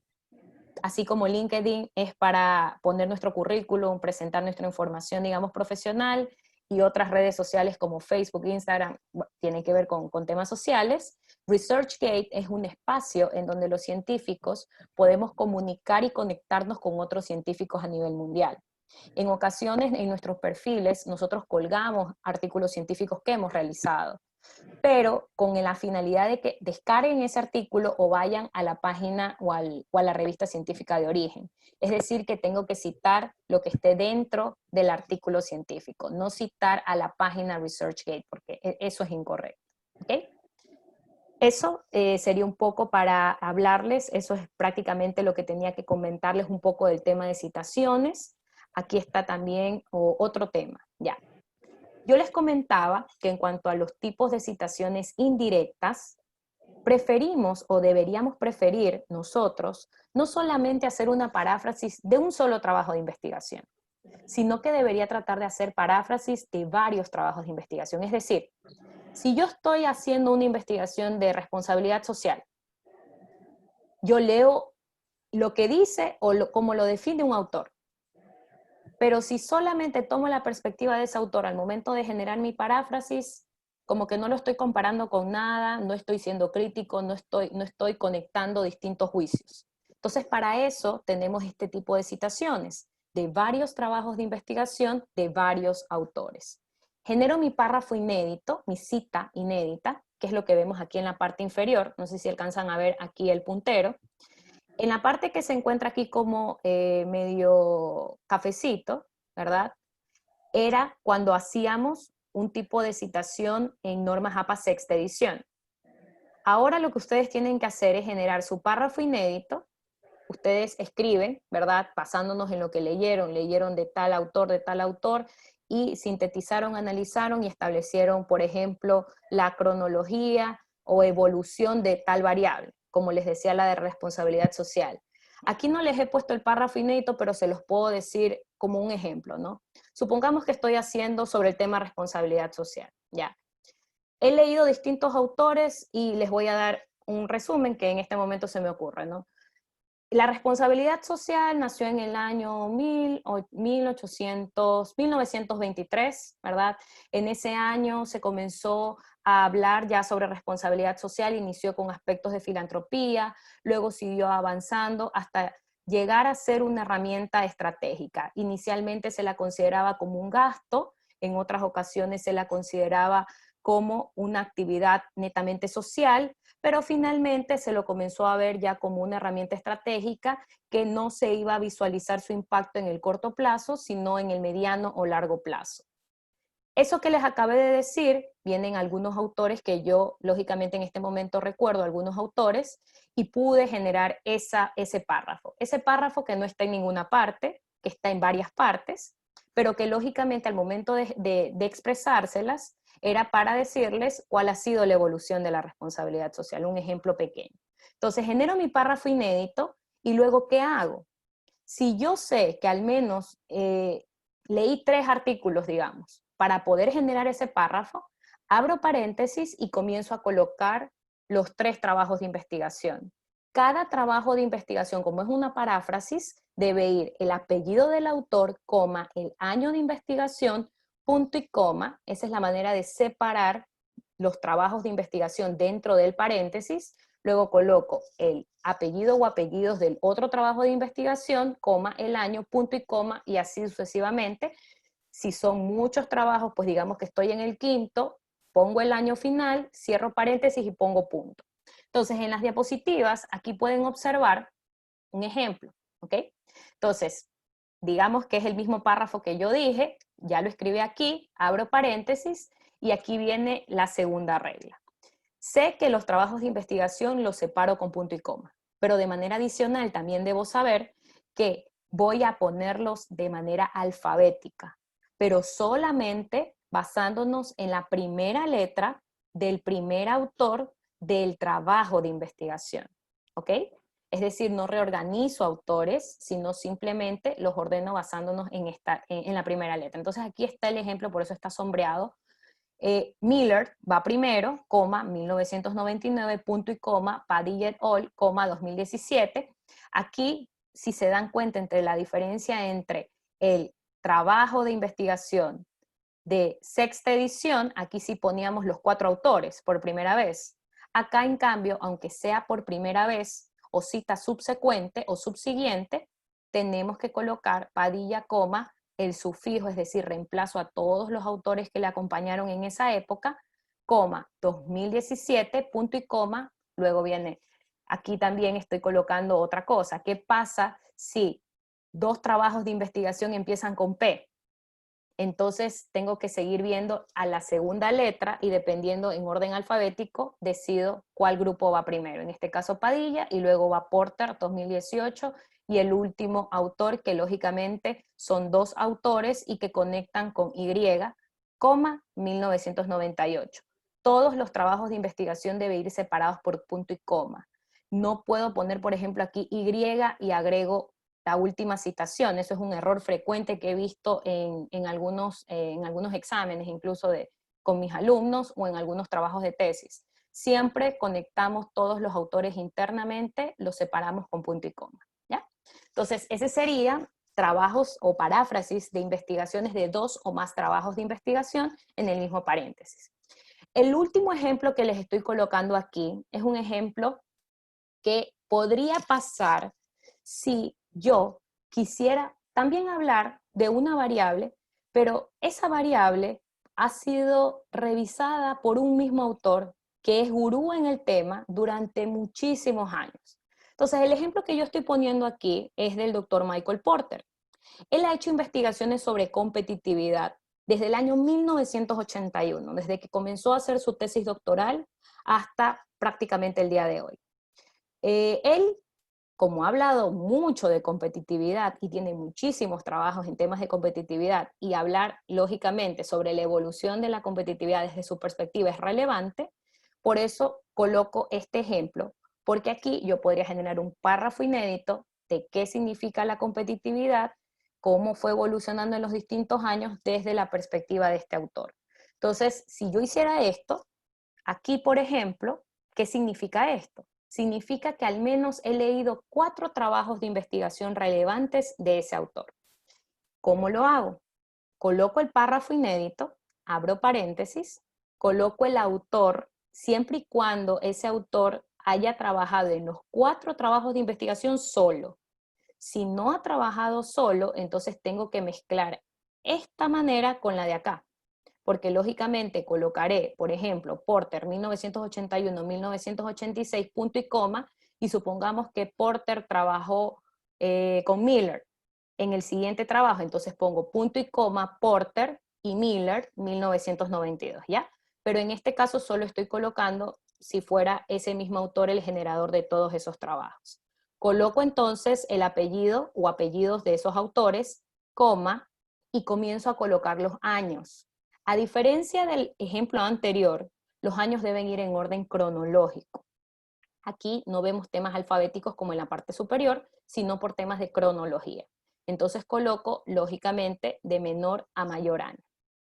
así como LinkedIn es para poner nuestro currículum, presentar nuestra información, digamos, profesional, y otras redes sociales como Facebook, Instagram, tienen que ver con temas sociales. ResearchGate es un espacio en donde los científicos podemos comunicar y conectarnos con otros científicos a nivel mundial. En ocasiones, en nuestros perfiles, nosotros colgamos artículos científicos que hemos realizado, pero con la finalidad de que descarguen ese artículo o vayan a la página o a la revista científica de origen. Es decir, que tengo que citar lo que esté dentro del artículo científico, no citar a la página ResearchGate, porque eso es incorrecto. ¿Okay? Eso sería un poco para hablarles, eso es prácticamente lo que tenía que comentarles un poco del tema de citaciones. Aquí está también otro tema, ya. Yo les comentaba que en cuanto a los tipos de citaciones indirectas, preferimos o deberíamos preferir nosotros no solamente hacer una paráfrasis de un solo trabajo de investigación, sino que debería tratar de hacer paráfrasis de varios trabajos de investigación. Es decir, si yo estoy haciendo una investigación de responsabilidad social, yo leo lo que dice o como lo define un autor. Pero si solamente tomo la perspectiva de ese autor al momento de generar mi paráfrasis, como que no lo estoy comparando con nada, no estoy siendo crítico, no estoy conectando distintos juicios. Entonces, para eso tenemos este tipo de citaciones de varios trabajos de investigación de varios autores. Genero mi párrafo inédito, mi cita inédita, que es lo que vemos aquí en la parte inferior. No sé si alcanzan a ver aquí el puntero. En la parte que se encuentra aquí como medio cafecito, ¿verdad? Era cuando hacíamos un tipo de citación en normas APA sexta edición. Ahora lo que ustedes tienen que hacer es generar su párrafo inédito. Ustedes escriben, ¿verdad? Basándonos en lo que leyeron de tal autor, y sintetizaron, analizaron y establecieron, por ejemplo, la cronología o evolución de tal variable, como les decía la de responsabilidad social. Aquí no les he puesto el párrafo inédito, pero se los puedo decir como un ejemplo, ¿no? Supongamos que estoy haciendo sobre el tema responsabilidad social, ya. He leído distintos autores y les voy a dar un resumen que en este momento se me ocurre, ¿no? La responsabilidad social nació en el año 1923, ¿verdad? En ese año se comenzó a hablar ya sobre responsabilidad social, inició con aspectos de filantropía, luego siguió avanzando hasta llegar a ser una herramienta estratégica. Inicialmente se la consideraba como un gasto, en otras ocasiones se la consideraba como una actividad netamente social, pero finalmente se lo comenzó a ver ya como una herramienta estratégica que no se iba a visualizar su impacto en el corto plazo, sino en el mediano o largo plazo. Eso que les acabé de decir, vienen algunos autores que yo, lógicamente, en este momento recuerdo algunos autores y pude generar ese párrafo. Ese párrafo que no está en ninguna parte, que está en varias partes, pero que lógicamente al momento de expresárselas era para decirles cuál ha sido la evolución de la responsabilidad social, un ejemplo pequeño. Entonces genero mi párrafo inédito y luego ¿qué hago? Si yo sé que al menos leí 3 artículos, digamos, para poder generar ese párrafo, abro paréntesis y comienzo a colocar los 3 trabajos de investigación. Cada trabajo de investigación, como es una paráfrasis, debe ir el apellido del autor, coma, el año de investigación, punto y coma. Esa es la manera de separar los trabajos de investigación dentro del paréntesis. Luego coloco el apellido o apellidos del otro trabajo de investigación, coma, el año, punto y coma, y así sucesivamente. Si son muchos trabajos, pues digamos que estoy en el quinto, pongo el año final, cierro paréntesis y pongo punto. Entonces, en las diapositivas, aquí pueden observar un ejemplo, ¿ok? Entonces, digamos que es el mismo párrafo que yo dije, ya lo escribí aquí, abro paréntesis, y aquí viene la segunda regla. Sé que los trabajos de investigación los separo con punto y coma, pero de manera adicional también debo saber que voy a ponerlos de manera alfabética, pero solamente basándonos en la primera letra del primer autor del trabajo de investigación, ¿ok? Es decir, no reorganizo autores, sino simplemente los ordeno basándonos en la primera letra. Entonces aquí está el ejemplo, por eso está sombreado. Miller va primero, coma, 1999, punto y coma, Padilla et al., coma, 2017. Aquí, si se dan cuenta entre la diferencia entre el trabajo de investigación de sexta edición, aquí sí poníamos los 4 autores por primera vez. Acá, en cambio, aunque sea por primera vez o cita subsecuente o subsiguiente, tenemos que colocar Padilla, coma, el sufijo, es decir, reemplazo a todos los autores que le acompañaron en esa época, coma, 2017, punto y coma, luego viene, aquí también estoy colocando otra cosa. ¿Qué pasa si 2 trabajos de investigación empiezan con P? Entonces tengo que seguir viendo a la segunda letra y dependiendo en orden alfabético, decido cuál grupo va primero. En este caso Padilla, y luego va Porter, 2018, y el último autor, que lógicamente son 2 autores y que conectan con Y, coma, 1998. Todos los trabajos de investigación deben ir separados por punto y coma. No puedo poner, por ejemplo, aquí Y y agrego la última citación. Eso es un error frecuente que he visto en algunos exámenes, incluso con mis alumnos o en algunos trabajos de tesis. Siempre conectamos todos los autores internamente, los separamos con punto y coma, ¿ya? Entonces, ese sería trabajos o paráfrasis de investigaciones de 2 o más trabajos de investigación en el mismo paréntesis. El último ejemplo que les estoy colocando aquí es un ejemplo que podría pasar si yo quisiera también hablar de una variable, pero esa variable ha sido revisada por un mismo autor que es gurú en el tema durante muchísimos años. Entonces, el ejemplo que yo estoy poniendo aquí es del doctor Michael Porter. Él ha hecho investigaciones sobre competitividad desde el año 1981, desde que comenzó a hacer su tesis doctoral hasta prácticamente el día de hoy. Él, como ha hablado mucho de competitividad y tiene muchísimos trabajos en temas de competitividad, y hablar lógicamente sobre la evolución de la competitividad desde su perspectiva es relevante, por eso coloco este ejemplo, porque aquí yo podría generar un párrafo inédito de qué significa la competitividad, cómo fue evolucionando en los distintos años desde la perspectiva de este autor. Entonces, si yo hiciera esto, aquí, por ejemplo, ¿qué significa esto? Significa que al menos he leído 4 trabajos de investigación relevantes de ese autor. ¿Cómo lo hago? Coloco el párrafo inédito, abro paréntesis, coloco el autor, siempre y cuando ese autor haya trabajado en los 4 trabajos de investigación solo. Si no ha trabajado solo, entonces tengo que mezclar esta manera con la de acá, porque lógicamente colocaré, por ejemplo, Porter 1981-1986, punto y coma, y supongamos que Porter trabajó con Miller en el siguiente trabajo, entonces pongo punto y coma, Porter y Miller 1992, ¿ya? Pero en este caso solo estoy colocando si fuera ese mismo autor el generador de todos esos trabajos. Coloco entonces el apellido o apellidos de esos autores, coma, y comienzo a colocar los años. A diferencia del ejemplo anterior, los años deben ir en orden cronológico. Aquí no vemos temas alfabéticos como en la parte superior, sino por temas de cronología. Entonces coloco, lógicamente, de menor a mayor año,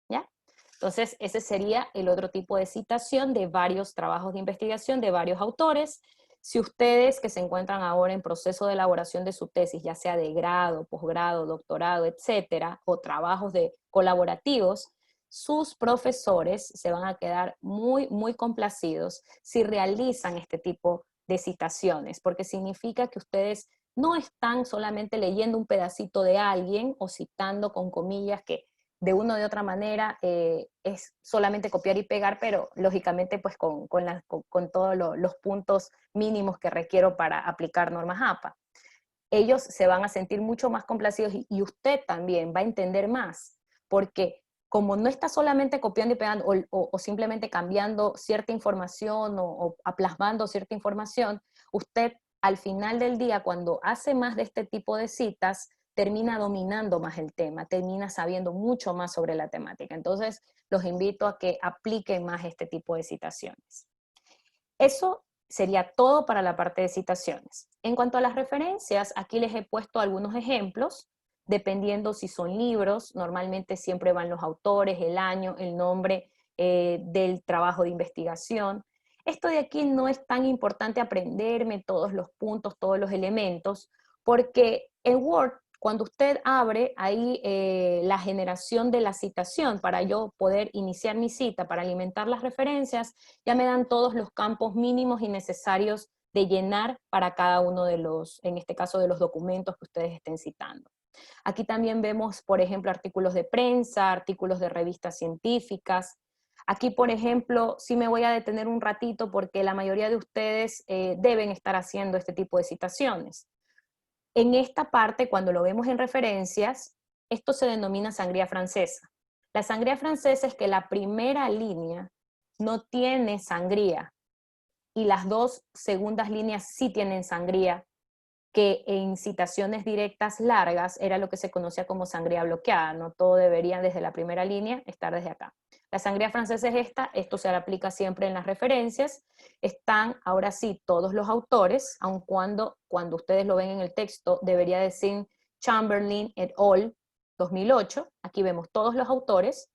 ¿ya? Entonces, ese sería el otro tipo de citación de varios trabajos de investigación de varios autores. Si ustedes que se encuentran ahora en proceso de elaboración de su tesis, ya sea de grado, posgrado, doctorado, etcétera, o trabajos colaborativos, sus profesores se van a quedar muy, muy complacidos si realizan este tipo de citaciones, porque significa que ustedes no están solamente leyendo un pedacito de alguien o citando con comillas que de una o de otra manera es solamente copiar y pegar, pero lógicamente pues con todos los puntos mínimos que requiero para aplicar normas APA. Ellos se van a sentir mucho más complacidos y usted también va a entender más, porque como no está solamente copiando y pegando o simplemente cambiando cierta información o plasmando cierta información, usted al final del día, cuando hace más de este tipo de citas, termina dominando más el tema, termina sabiendo mucho más sobre la temática. Entonces, los invito a que apliquen más este tipo de citaciones. Eso sería todo para la parte de citaciones. En cuanto a las referencias, aquí les he puesto algunos ejemplos, dependiendo si son libros, normalmente siempre van los autores, el año, el nombre del trabajo de investigación. Esto de aquí no es tan importante aprenderme todos los puntos, todos los elementos, porque en Word, cuando usted abre ahí la generación de la citación para yo poder iniciar mi cita, para alimentar las referencias, ya me dan todos los campos mínimos y necesarios de llenar para cada uno de los, en este caso, de los documentos que ustedes estén citando. Aquí también vemos, por ejemplo, artículos de prensa, artículos de revistas científicas. Aquí, por ejemplo, sí me voy a detener un ratito porque la mayoría de ustedes deben estar haciendo este tipo de citaciones. En esta parte, cuando lo vemos en referencias, esto se denomina sangría francesa. La sangría francesa es que la primera línea no tiene sangría y las dos segundas líneas sí tienen sangría, que en citaciones directas largas era lo que se conocía como sangría bloqueada, no todo debería desde la primera línea estar desde acá. La sangría francesa es esta, esto se aplica siempre en las referencias, están ahora sí todos los autores, aun cuando ustedes lo ven en el texto debería decir Chamberlain et al. 2008, aquí vemos todos los autores,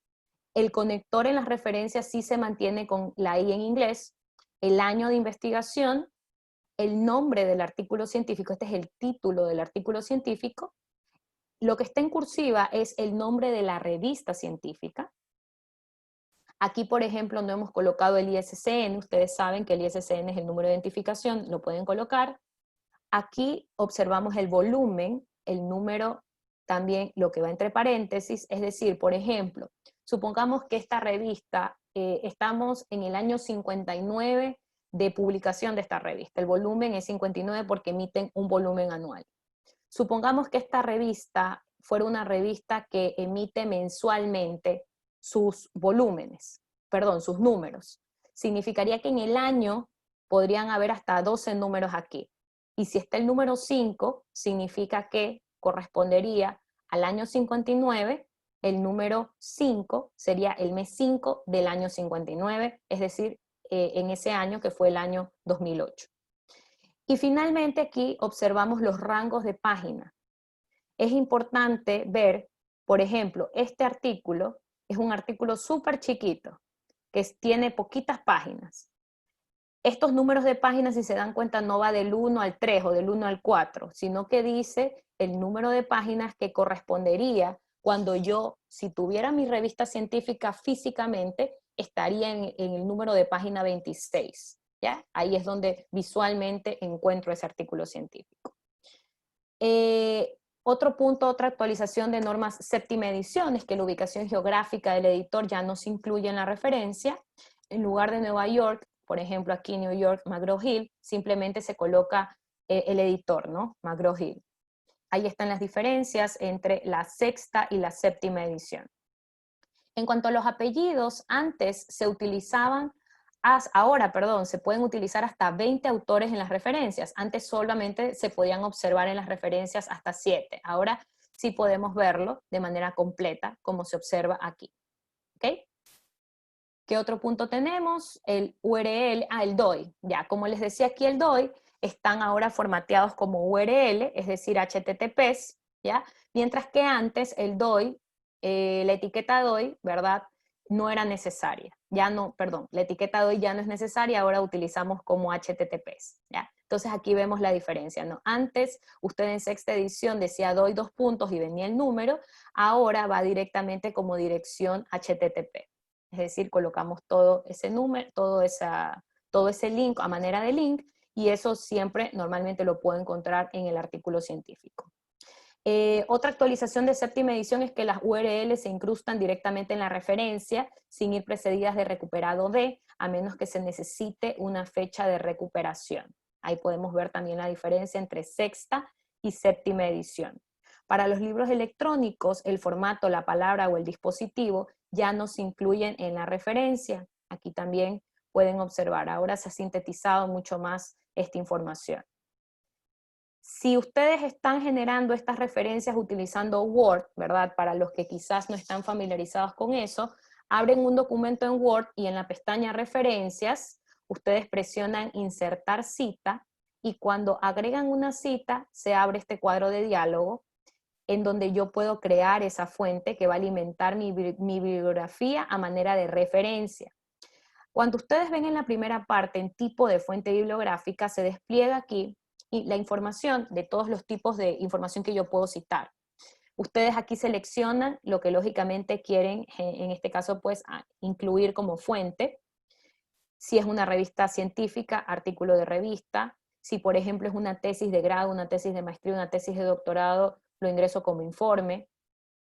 el conector en las referencias sí se mantiene con la I en inglés, el año de investigación, el nombre del artículo científico, este es el título del artículo científico, lo que está en cursiva es el nombre de la revista científica. Aquí, por ejemplo, no hemos colocado el ISSN, ustedes saben que el ISSN es el número de identificación, lo pueden colocar. Aquí observamos el volumen, el número también lo que va entre paréntesis, es decir, por ejemplo, supongamos que esta revista, estamos en el año 59 de publicación de esta revista, el volumen es 59 porque emiten un volumen anual. Supongamos que esta revista fuera una revista que emite mensualmente sus volúmenes, perdón, sus números. Significaría que en el año podrían haber hasta 12 números aquí. Y si está el número 5, significa que correspondería al año 59, el número 5 sería el mes 5 del año 59, es decir, en ese año que fue el año 2008. Y finalmente aquí observamos los rangos de página. Es importante ver, por ejemplo, este artículo es un artículo súper chiquito, que tiene poquitas páginas. Estos números de páginas, si se dan cuenta, no va del 1 al 3 o del 1 al 4, sino que dice el número de páginas que correspondería cuando yo, si tuviera mi revista científica físicamente, estaría en el número de página 26. ¿Ya? Ahí es donde visualmente encuentro ese artículo científico. Otro punto, otra actualización de normas séptima edición es que la ubicación geográfica del editor ya no se incluye en la referencia. En lugar de Nueva York, por ejemplo aquí New York, McGraw-Hill, simplemente se coloca el editor, ¿no? McGraw-Hill. Ahí están las diferencias entre la sexta y la séptima edición. En cuanto a los apellidos, antes se utilizaban, ahora, perdón, se pueden utilizar hasta 20 autores en las referencias. Antes solamente se podían observar en las referencias hasta 7. Ahora sí podemos verlo de manera completa, como se observa aquí. ¿Ok? ¿Qué otro punto tenemos? El URL, el DOI. Ya, como les decía aquí el DOI, están ahora formateados como URL, es decir, HTTPs, ¿ya? Mientras que antes el DOI, la etiqueta DOI, ¿verdad? No era necesaria. Ya no, perdón, la etiqueta DOI ya no es necesaria, ahora utilizamos como HTTPs, ¿ya? Entonces aquí vemos la diferencia, ¿no? Antes, usted en sexta edición decía DOI 2 puntos y venía el número, ahora va directamente como dirección HTTP. Es decir, colocamos todo ese número, todo ese link a manera de link, y eso siempre normalmente lo puedo encontrar en el artículo científico. Otra actualización de séptima edición es que las URL se incrustan directamente en la referencia sin ir precedidas de recuperado de, a menos que se necesite una fecha de recuperación. Ahí podemos ver también la diferencia entre sexta y séptima edición. Para los libros electrónicos, el formato, la palabra o el dispositivo ya no se incluyen en la referencia. Aquí también pueden observar, ahora se ha sintetizado mucho más esta información. Si ustedes están generando estas referencias utilizando Word, ¿verdad? Para los que quizás no están familiarizados con eso, abren un documento en Word y en la pestaña Referencias, ustedes presionan Insertar cita y cuando agregan una cita, se abre este cuadro de diálogo en donde yo puedo crear esa fuente que va a alimentar mi bibliografía a manera de referencia. Cuando ustedes ven en la primera parte en tipo de fuente bibliográfica, se despliega aquí la información de todos los tipos de información que yo puedo citar. Ustedes aquí seleccionan lo que lógicamente quieren, en este caso pues, incluir como fuente. Si es una revista científica, artículo de revista. Si por ejemplo es una tesis de grado, una tesis de maestría, una tesis de doctorado, lo ingreso como informe.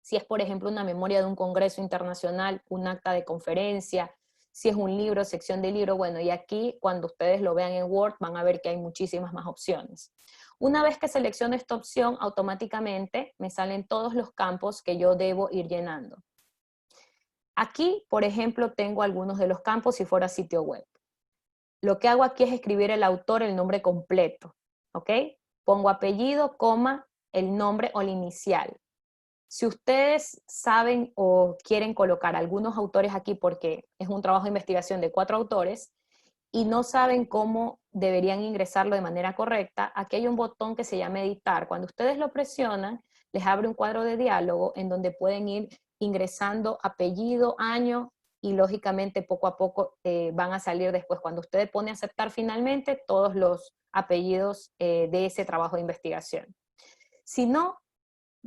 Si es por ejemplo una memoria de un congreso internacional, un acta de conferencia. Si es un libro, sección de libro, bueno, y aquí cuando ustedes lo vean en Word van a ver que hay muchísimas más opciones. Una vez que selecciono esta opción, automáticamente me salen todos los campos que yo debo ir llenando. Aquí, por ejemplo, tengo algunos de los campos si fuera sitio web. Lo que hago aquí es escribir el autor, el nombre completo, ¿ok? Pongo apellido, coma, el nombre o la inicial. Si ustedes saben o quieren colocar algunos autores aquí porque es un trabajo de investigación de 4 autores y no saben cómo deberían ingresarlo de manera correcta, aquí hay un botón que se llama editar. Cuando ustedes lo presionan, les abre un cuadro de diálogo en donde pueden ir ingresando apellido, año y lógicamente poco a poco van a salir después. Cuando ustedes ponen aceptar finalmente, todos los apellidos de ese trabajo de investigación. Si no,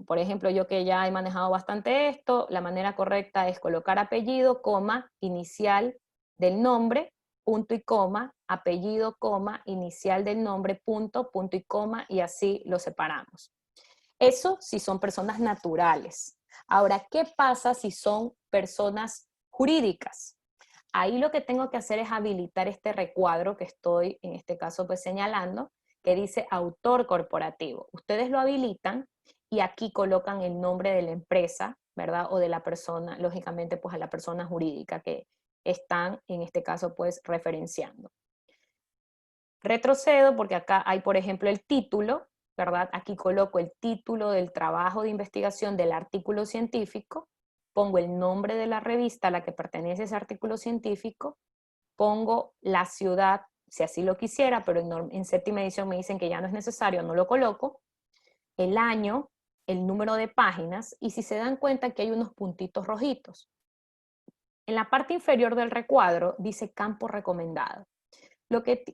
por ejemplo, yo que ya he manejado bastante esto, la manera correcta es colocar apellido, coma, inicial del nombre, punto y coma, apellido, coma, inicial del nombre, punto, punto y coma, y así lo separamos. Eso si son personas naturales. Ahora, ¿qué pasa si son personas jurídicas? Ahí lo que tengo que hacer es habilitar este recuadro que estoy, en este caso, pues señalando, que dice autor corporativo. Ustedes lo habilitan y aquí colocan el nombre de la empresa, ¿verdad? O de la persona, lógicamente, pues a la persona jurídica que están, en este caso, pues referenciando. Retrocedo porque acá hay, por ejemplo, el título, ¿verdad? Aquí coloco el título del trabajo de investigación del artículo científico, pongo el nombre de la revista a la que pertenece ese artículo científico, pongo la ciudad, si así lo quisiera, pero en séptima edición me dicen que ya no es necesario, no lo coloco, el año, el número de páginas, y si se dan cuenta que hay unos puntitos rojitos. En la parte inferior del recuadro dice campo recomendado.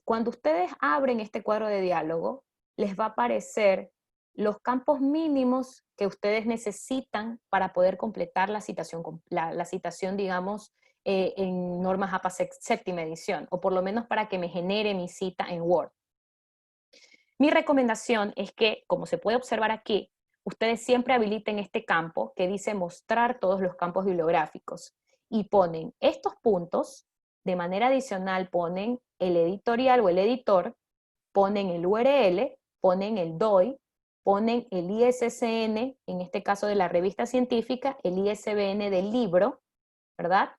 Cuando ustedes abren este cuadro de diálogo, les va a aparecer los campos mínimos que ustedes necesitan para poder completar la citación, digamos, en normas APA séptima edición, o por lo menos para que me genere mi cita en Word. Mi recomendación es que, como se puede observar aquí, ustedes siempre habiliten este campo que dice mostrar todos los campos bibliográficos y ponen estos puntos, de manera adicional ponen el editorial o el editor, ponen el URL, ponen el DOI, ponen el ISSN, en este caso de la revista científica, el ISBN del libro, ¿verdad?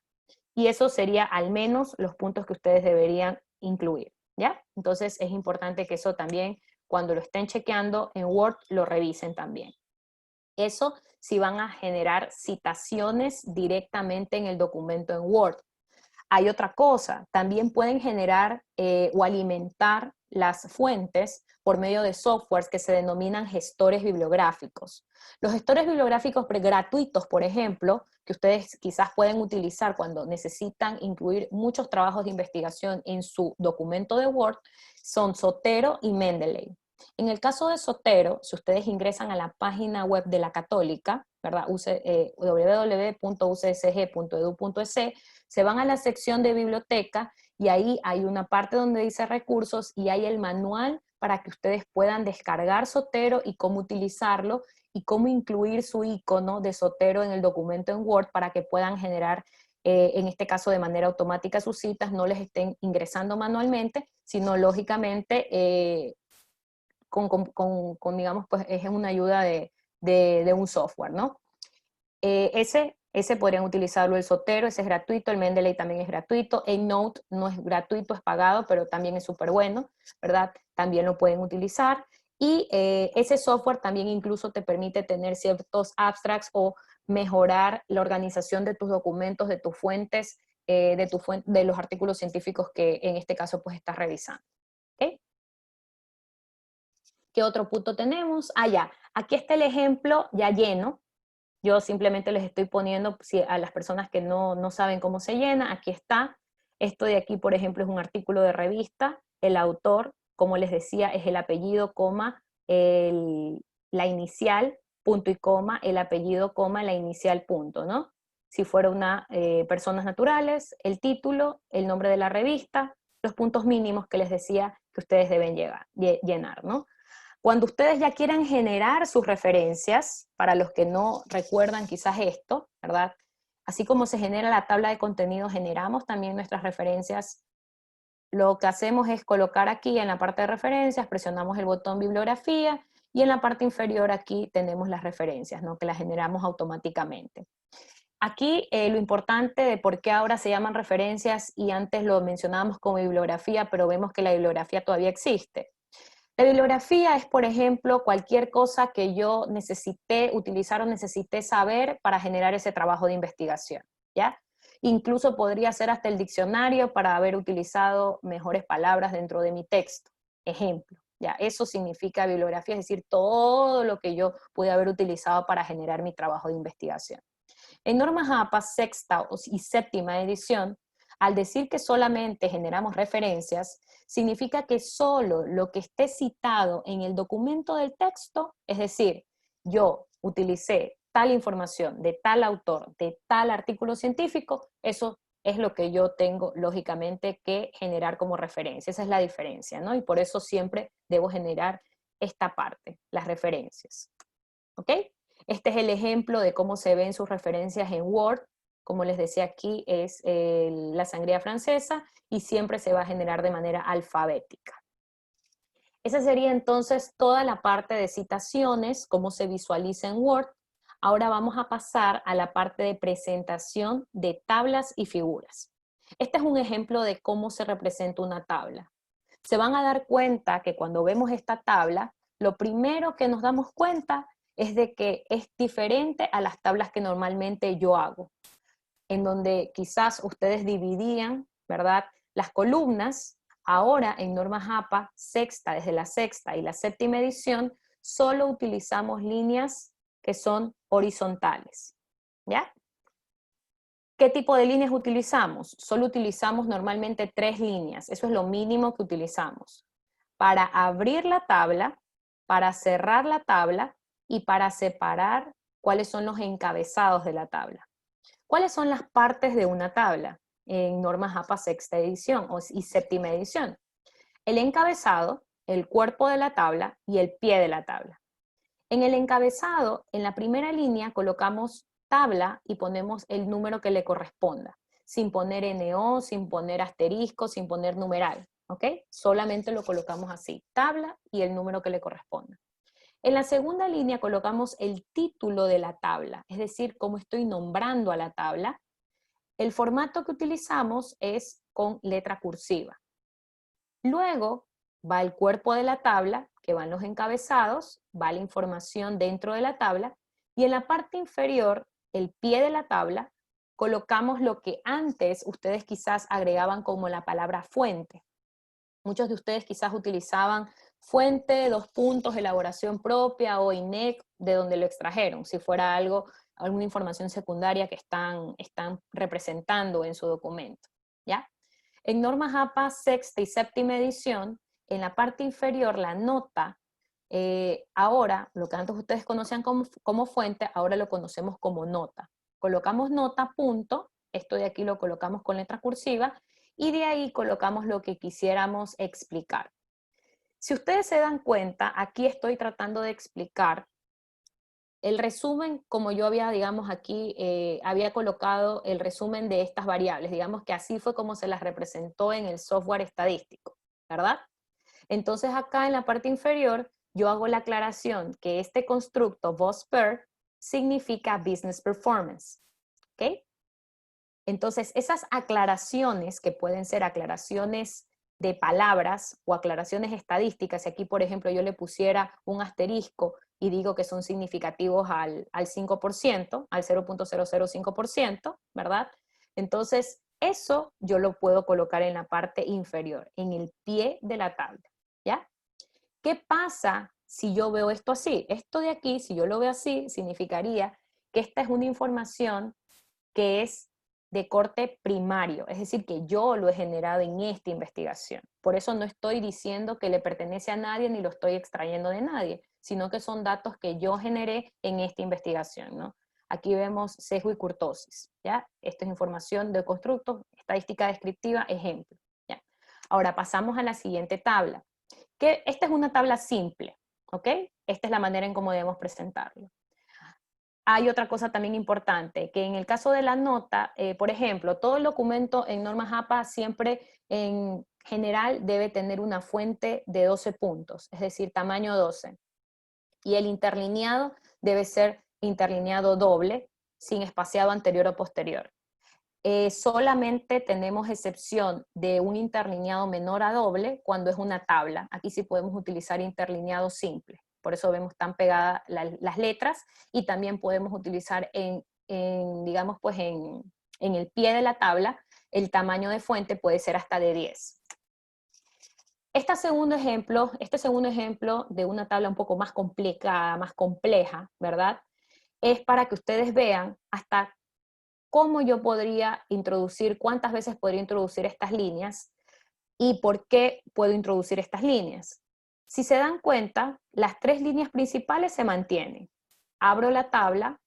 Y eso sería al menos los puntos que ustedes deberían incluir, ¿ya? Entonces es importante que eso también, cuando lo estén chequeando en Word, lo revisen también. Eso si van a generar citaciones directamente en el documento en Word. Hay otra cosa, también pueden generar o alimentar las fuentes por medio de softwares que se denominan gestores bibliográficos. Los gestores bibliográficos gratuitos, por ejemplo, que ustedes quizás pueden utilizar cuando necesitan incluir muchos trabajos de investigación en su documento de Word, son Zotero y Mendeley. En el caso de Zotero, si ustedes ingresan a la página web de la Católica, ¿verdad? www.ucsg.edu.es, se van a la sección de biblioteca y ahí hay una parte donde dice recursos y hay el manual para que ustedes puedan descargar Zotero y cómo utilizarlo y cómo incluir su icono de Zotero en el documento en Word para que puedan generar, en este caso de manera automática, sus citas, no les estén ingresando manualmente, sino lógicamente digamos, pues es una ayuda de un software, ¿no? Ese podrían utilizarlo el Zotero, ese es gratuito, el Mendeley también es gratuito, EndNote no es gratuito, es pagado, pero también es súper bueno, ¿verdad? También lo pueden utilizar. Y ese software también incluso te permite tener ciertos abstracts o mejorar la organización de tus documentos, de tus fuentes, de los artículos científicos que en este caso pues estás revisando. ¿Okay? ¿Qué otro punto tenemos? Ah, ya. Aquí está el ejemplo ya lleno. Yo simplemente les estoy poniendo, si a las personas que no saben cómo se llena, aquí está. Esto de aquí, por ejemplo, es un artículo de revista. El autor, como les decía, es el apellido, coma, la inicial, punto y coma, el apellido, coma, la inicial, punto, ¿no? Si fuera una personas naturales, el título, el nombre de la revista, los puntos mínimos que les decía que ustedes deben llenar, ¿no? Cuando ustedes ya quieran generar sus referencias, para los que no recuerdan quizás esto, ¿verdad? Así como se genera la tabla de contenido, generamos también nuestras referencias. Lo que hacemos es colocar aquí en la parte de referencias, presionamos el botón bibliografía y en la parte inferior aquí tenemos las referencias, ¿no? Que las generamos automáticamente. Aquí lo importante de por qué ahora se llaman referencias y antes lo mencionábamos como bibliografía, pero vemos que la bibliografía todavía existe. La bibliografía es, por ejemplo, cualquier cosa que yo necesité utilizar o necesité saber para generar ese trabajo de investigación, ¿ya? Incluso podría ser hasta el diccionario para haber utilizado mejores palabras dentro de mi texto. Ejemplo, ¿ya? Eso significa bibliografía, es decir, todo lo que yo pude haber utilizado para generar mi trabajo de investigación. En normas APA sexta y séptima edición, al decir que solamente generamos referencias, significa que solo lo que esté citado en el documento del texto, es decir, yo utilicé tal información de tal autor, de tal artículo científico, eso es lo que yo tengo, lógicamente, que generar como referencia. Esa es la diferencia, ¿no? Y por eso siempre debo generar esta parte, las referencias. ¿Ok? Este es el ejemplo de cómo se ven sus referencias en Word. Como les decía aquí, es la sangría francesa y siempre se va a generar de manera alfabética. Esa sería entonces toda la parte de citaciones, cómo se visualiza en Word. Ahora vamos a pasar a la parte de presentación de tablas y figuras. Este es un ejemplo de cómo se representa una tabla. Se van a dar cuenta que cuando vemos esta tabla, lo primero que nos damos cuenta es de que es diferente a las tablas que normalmente yo hago, en donde quizás ustedes dividían, ¿verdad?, las columnas. Ahora en normas APA sexta, desde la sexta y la séptima edición, solo utilizamos líneas que son horizontales, ¿ya? ¿Qué tipo de líneas utilizamos? Solo utilizamos normalmente 3 líneas, eso es lo mínimo que utilizamos. Para abrir la tabla, para cerrar la tabla y para separar cuáles son los encabezados de la tabla. ¿Cuáles son las partes de una tabla? En normas APA sexta edición y séptima edición. El encabezado, el cuerpo de la tabla y el pie de la tabla. En el encabezado, en la primera línea, colocamos tabla y ponemos el número que le corresponda, sin poner NO, sin poner asterisco, sin poner numeral, ¿ok? Solamente lo colocamos así, tabla y el número que le corresponda. En la segunda línea colocamos el título de la tabla, es decir, cómo estoy nombrando a la tabla. El formato que utilizamos es con letra cursiva. Luego va el cuerpo de la tabla, que van los encabezados, va la información dentro de la tabla, y en la parte inferior, el pie de la tabla, colocamos lo que antes ustedes quizás agregaban como la palabra fuente. Muchos de ustedes quizás utilizaban fuente, 2 puntos, elaboración propia o INEC, de donde lo extrajeron, si fuera algo, alguna información secundaria que están representando en su documento, ¿ya? En normas APA sexta y séptima edición, en la parte inferior, la nota, ahora, lo que antes ustedes conocían como fuente, ahora lo conocemos como nota. Colocamos nota, punto, esto de aquí lo colocamos con letra cursiva, y de ahí colocamos lo que quisiéramos explicar. Si ustedes se dan cuenta, aquí estoy tratando de explicar el resumen, como yo había, digamos, aquí, había colocado el resumen de estas variables, digamos que así fue como se las representó en el software estadístico, ¿verdad? Entonces acá en la parte inferior, yo hago la aclaración que este constructo BOSPER significa Business Performance, ¿ok? Entonces esas aclaraciones, que pueden ser aclaraciones de palabras o aclaraciones estadísticas, si aquí por ejemplo yo le pusiera un asterisco y digo que son significativos al 5%, al 0.005%, ¿verdad? Entonces eso yo lo puedo colocar en la parte inferior, en el pie de la tabla, ¿ya? ¿Qué pasa si yo veo esto así? Esto de aquí, si yo lo veo así, significaría que esta es una información que es de corte primario, es decir, que yo lo he generado en esta investigación. Por eso no estoy diciendo que le pertenece a nadie ni lo estoy extrayendo de nadie, sino que son datos que yo generé en esta investigación, ¿no? Aquí vemos sesgo y kurtosis, ¿ya? Esto es información de constructos, estadística descriptiva, ejemplo, ¿ya? Ahora pasamos a la siguiente tabla, que esta es una tabla simple, ¿ok? Esta es la manera en cómo debemos presentarlo. Hay otra cosa también importante, que en el caso de la nota, por ejemplo, todo el documento en normas APA siempre en general debe tener una fuente de 12 puntos, es decir, tamaño 12. Y el interlineado debe ser interlineado doble, sin espaciado anterior o posterior. Solamente tenemos excepción de un interlineado menor a doble cuando es una tabla. Aquí sí podemos utilizar interlineado simple. Por eso vemos tan pegadas las letras y también podemos utilizar digamos, pues en el pie de la tabla, el tamaño de fuente puede ser hasta de 10. Este segundo ejemplo de una tabla un poco más complicada, más compleja, ¿verdad? Es para que ustedes vean hasta cómo yo podría introducir, cuántas veces podría introducir estas líneas y por qué puedo introducir estas líneas. Si se dan cuenta, las tres líneas principales se mantienen. Abro la tabla,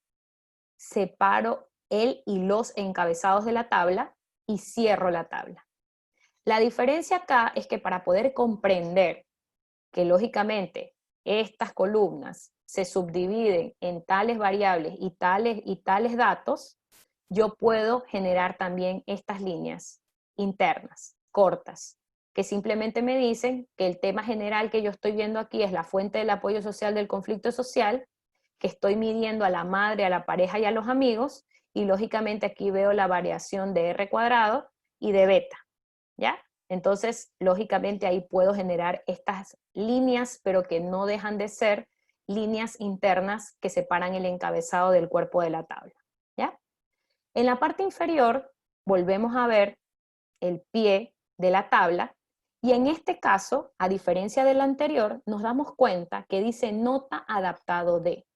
separo el y los encabezados de la tabla y cierro la tabla. La diferencia acá es que para poder comprender que lógicamente estas columnas se subdividen en tales variables y tales datos, yo puedo generar también estas líneas internas, cortas, que simplemente me dicen que el tema general que yo estoy viendo aquí es la fuente del apoyo social del conflicto social, que estoy midiendo a la madre, a la pareja y a los amigos, y lógicamente aquí veo la variación de R cuadrado y de beta, ¿ya? Entonces, lógicamente ahí puedo generar estas líneas, pero que no dejan de ser líneas internas que separan el encabezado del cuerpo de la tabla, ¿ya? En la parte inferior volvemos a ver el pie de la tabla y en este caso, a diferencia del anterior, nos damos cuenta que dice nota adaptado de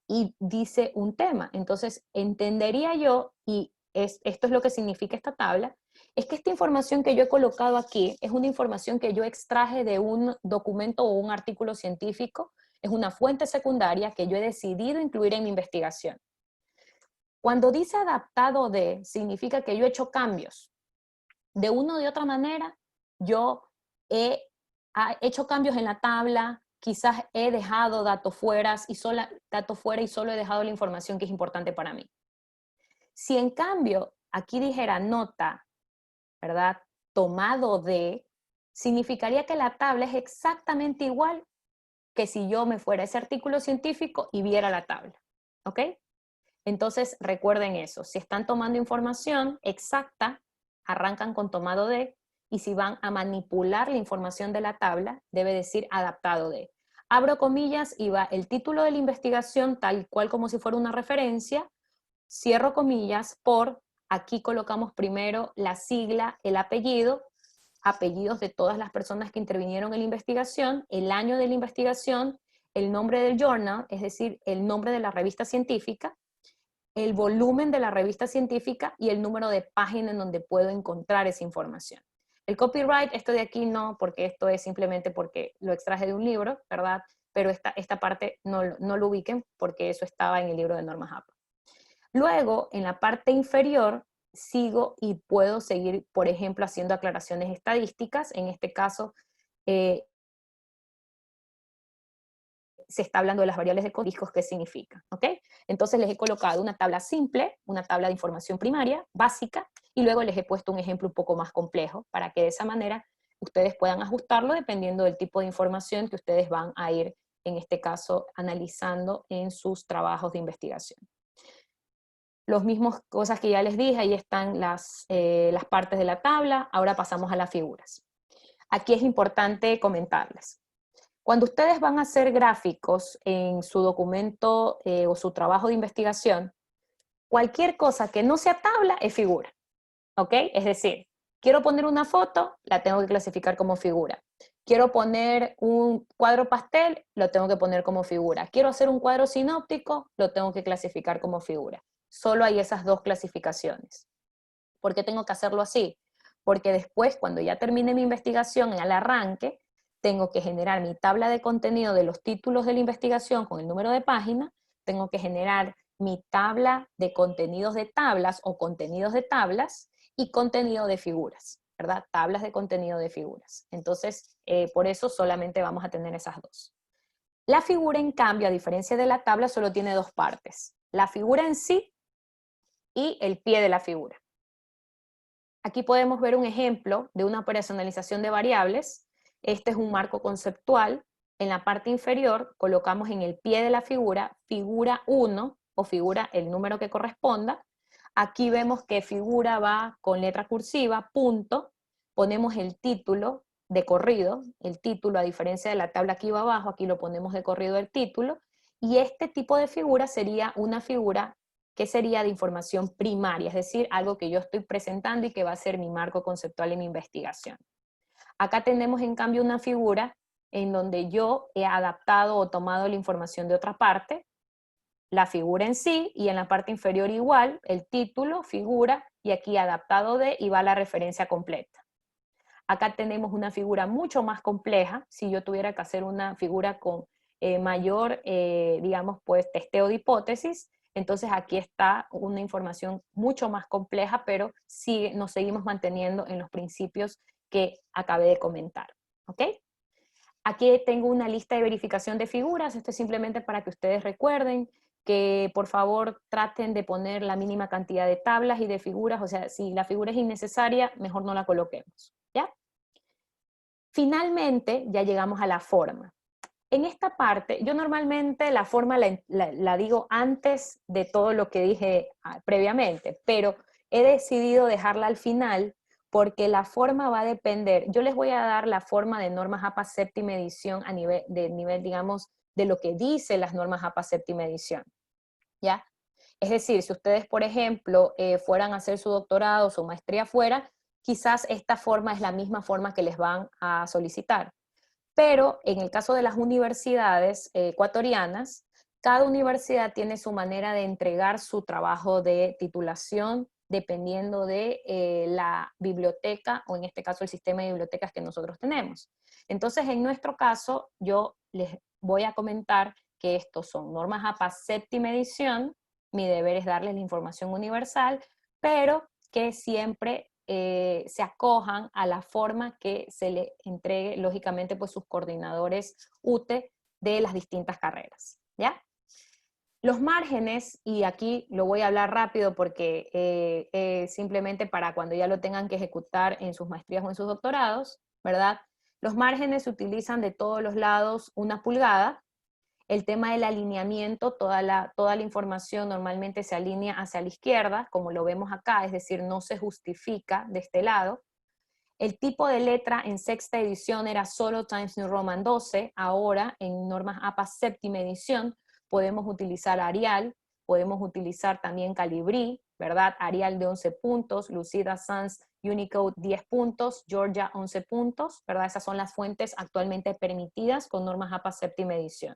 y dice un tema. Entonces, entendería yo, y esto es lo que significa esta tabla, es que esta información que yo he colocado aquí es una información que yo extraje de un documento o un artículo científico, es una fuente secundaria que yo he decidido incluir en mi investigación. Cuando dice adaptado de, significa que yo he hecho cambios. De una o de otra manera, yo he hecho cambios en la tabla, quizás he dejado datos fuera y solo he dejado la información que es importante para mí. Si en cambio aquí dijera nota, ¿verdad? Tomado de, significaría que la tabla es exactamente igual que si yo me fuera a ese artículo científico y viera la tabla, ¿ok? Entonces recuerden eso, si están tomando información exacta, arrancan con tomado de, y si van a manipular la información de la tabla, debe decir adaptado de. Abro comillas y va el título de la investigación tal cual como si fuera una referencia, cierro comillas por, aquí colocamos primero la sigla, el apellido, apellidos de todas las personas que intervinieron en la investigación, el año de la investigación, el nombre del journal, es decir, el nombre de la revista científica, el volumen de la revista científica y el número de página en donde puedo encontrar esa información. El copyright, esto de aquí no, porque esto es simplemente porque lo extraje de un libro, ¿verdad? Pero esta parte no lo ubiquen porque eso estaba en el libro de normas APA. Luego, en la parte inferior, sigo y puedo seguir, por ejemplo, haciendo aclaraciones estadísticas. En este caso, se está hablando de las variables de códigos, ¿qué significa? ¿Ok? Entonces les he colocado una tabla simple, una tabla de información primaria, básica, y luego les he puesto un ejemplo un poco más complejo, para que de esa manera ustedes puedan ajustarlo dependiendo del tipo de información que ustedes van a ir, en este caso, analizando en sus trabajos de investigación. Los mismos cosas que ya les dije, ahí están las partes de la tabla, ahora pasamos a las figuras. Aquí es importante comentarles. Cuando ustedes van a hacer gráficos en su documento o su trabajo de investigación, cualquier cosa que no sea tabla es figura, ¿ok? Es decir, quiero poner una foto, la tengo que clasificar como figura. Quiero poner un cuadro pastel, lo tengo que poner como figura. Quiero hacer un cuadro sinóptico, lo tengo que clasificar como figura. Solo hay esas dos clasificaciones. ¿Por qué tengo que hacerlo así? Porque después, cuando ya termine mi investigación, al arranque, tengo que generar mi tabla de contenido de los títulos de la investigación con el número de página, tengo que generar mi tabla de contenidos de tablas o contenidos de tablas y contenido de figuras, ¿verdad? Tablas de contenido de figuras. Entonces, por eso solamente vamos a tener esas dos. La figura, en cambio, a diferencia de la tabla, solo tiene dos partes. La figura en sí y el pie de la figura. Aquí podemos ver un ejemplo de una operacionalización de variables. Este es un marco conceptual. En la parte inferior colocamos en el pie de la figura, figura 1 o figura el número que corresponda. Aquí vemos que figura va con letra cursiva, punto. Ponemos el título de corrido, el título a diferencia de la tabla que iba abajo, aquí lo ponemos de corrido el título. Y este tipo de figura sería una figura que sería de información primaria, es decir, algo que yo estoy presentando y que va a ser mi marco conceptual en mi investigación. Acá tenemos en cambio una figura en donde yo he adaptado o tomado la información de otra parte, la figura en sí, y en la parte inferior igual, el título, figura, y aquí adaptado de, y va la referencia completa. Acá tenemos una figura mucho más compleja, si yo tuviera que hacer una figura con mayor, digamos, pues testeo de hipótesis, entonces aquí está una información mucho más compleja, pero sí nos seguimos manteniendo en los principios que acabé de comentar, ¿ok? Aquí tengo una lista de verificación de figuras, esto es simplemente para que ustedes recuerden que por favor traten de poner la mínima cantidad de tablas y de figuras, o sea, si la figura es innecesaria, mejor no la coloquemos, ¿ya? Finalmente, ya llegamos a la forma. En esta parte, yo normalmente la forma la digo antes de todo lo que dije previamente, pero he decidido dejarla al final porque la forma va a depender. Yo les voy a dar la forma de normas APA séptima edición a nivel, digamos, de lo que dice las normas APA séptima edición, ¿ya? Es decir, si ustedes, por ejemplo, fueran a hacer su doctorado o su maestría fuera, quizás esta forma es la misma forma que les van a solicitar. Pero en el caso de las universidades ecuatorianas, cada universidad tiene su manera de entregar su trabajo de titulación dependiendo de la biblioteca, o en este caso el sistema de bibliotecas que nosotros tenemos. Entonces, en nuestro caso, yo les voy a comentar que estos son normas APA séptima edición, mi deber es darles la información universal, pero que siempre se acojan a la forma que se le entregue, lógicamente, pues sus coordinadores UTE de las distintas carreras, ¿ya? Los márgenes, y aquí lo voy a hablar rápido porque simplemente para cuando ya lo tengan que ejecutar en sus maestrías o en sus doctorados, ¿verdad? Los márgenes se utilizan de todos los lados 1 pulgada. El tema del alineamiento, toda la información normalmente se alinea hacia la izquierda, como lo vemos acá, es decir, no se justifica de este lado. El tipo de letra en sexta edición era solo Times New Roman 12, ahora en normas APA séptima edición podemos utilizar Arial, podemos utilizar también Calibri, ¿verdad? Arial de 11 puntos, Lucida Sans Unicode 10 puntos, Georgia 11 puntos, ¿verdad? Esas son las fuentes actualmente permitidas con normas APA séptima edición.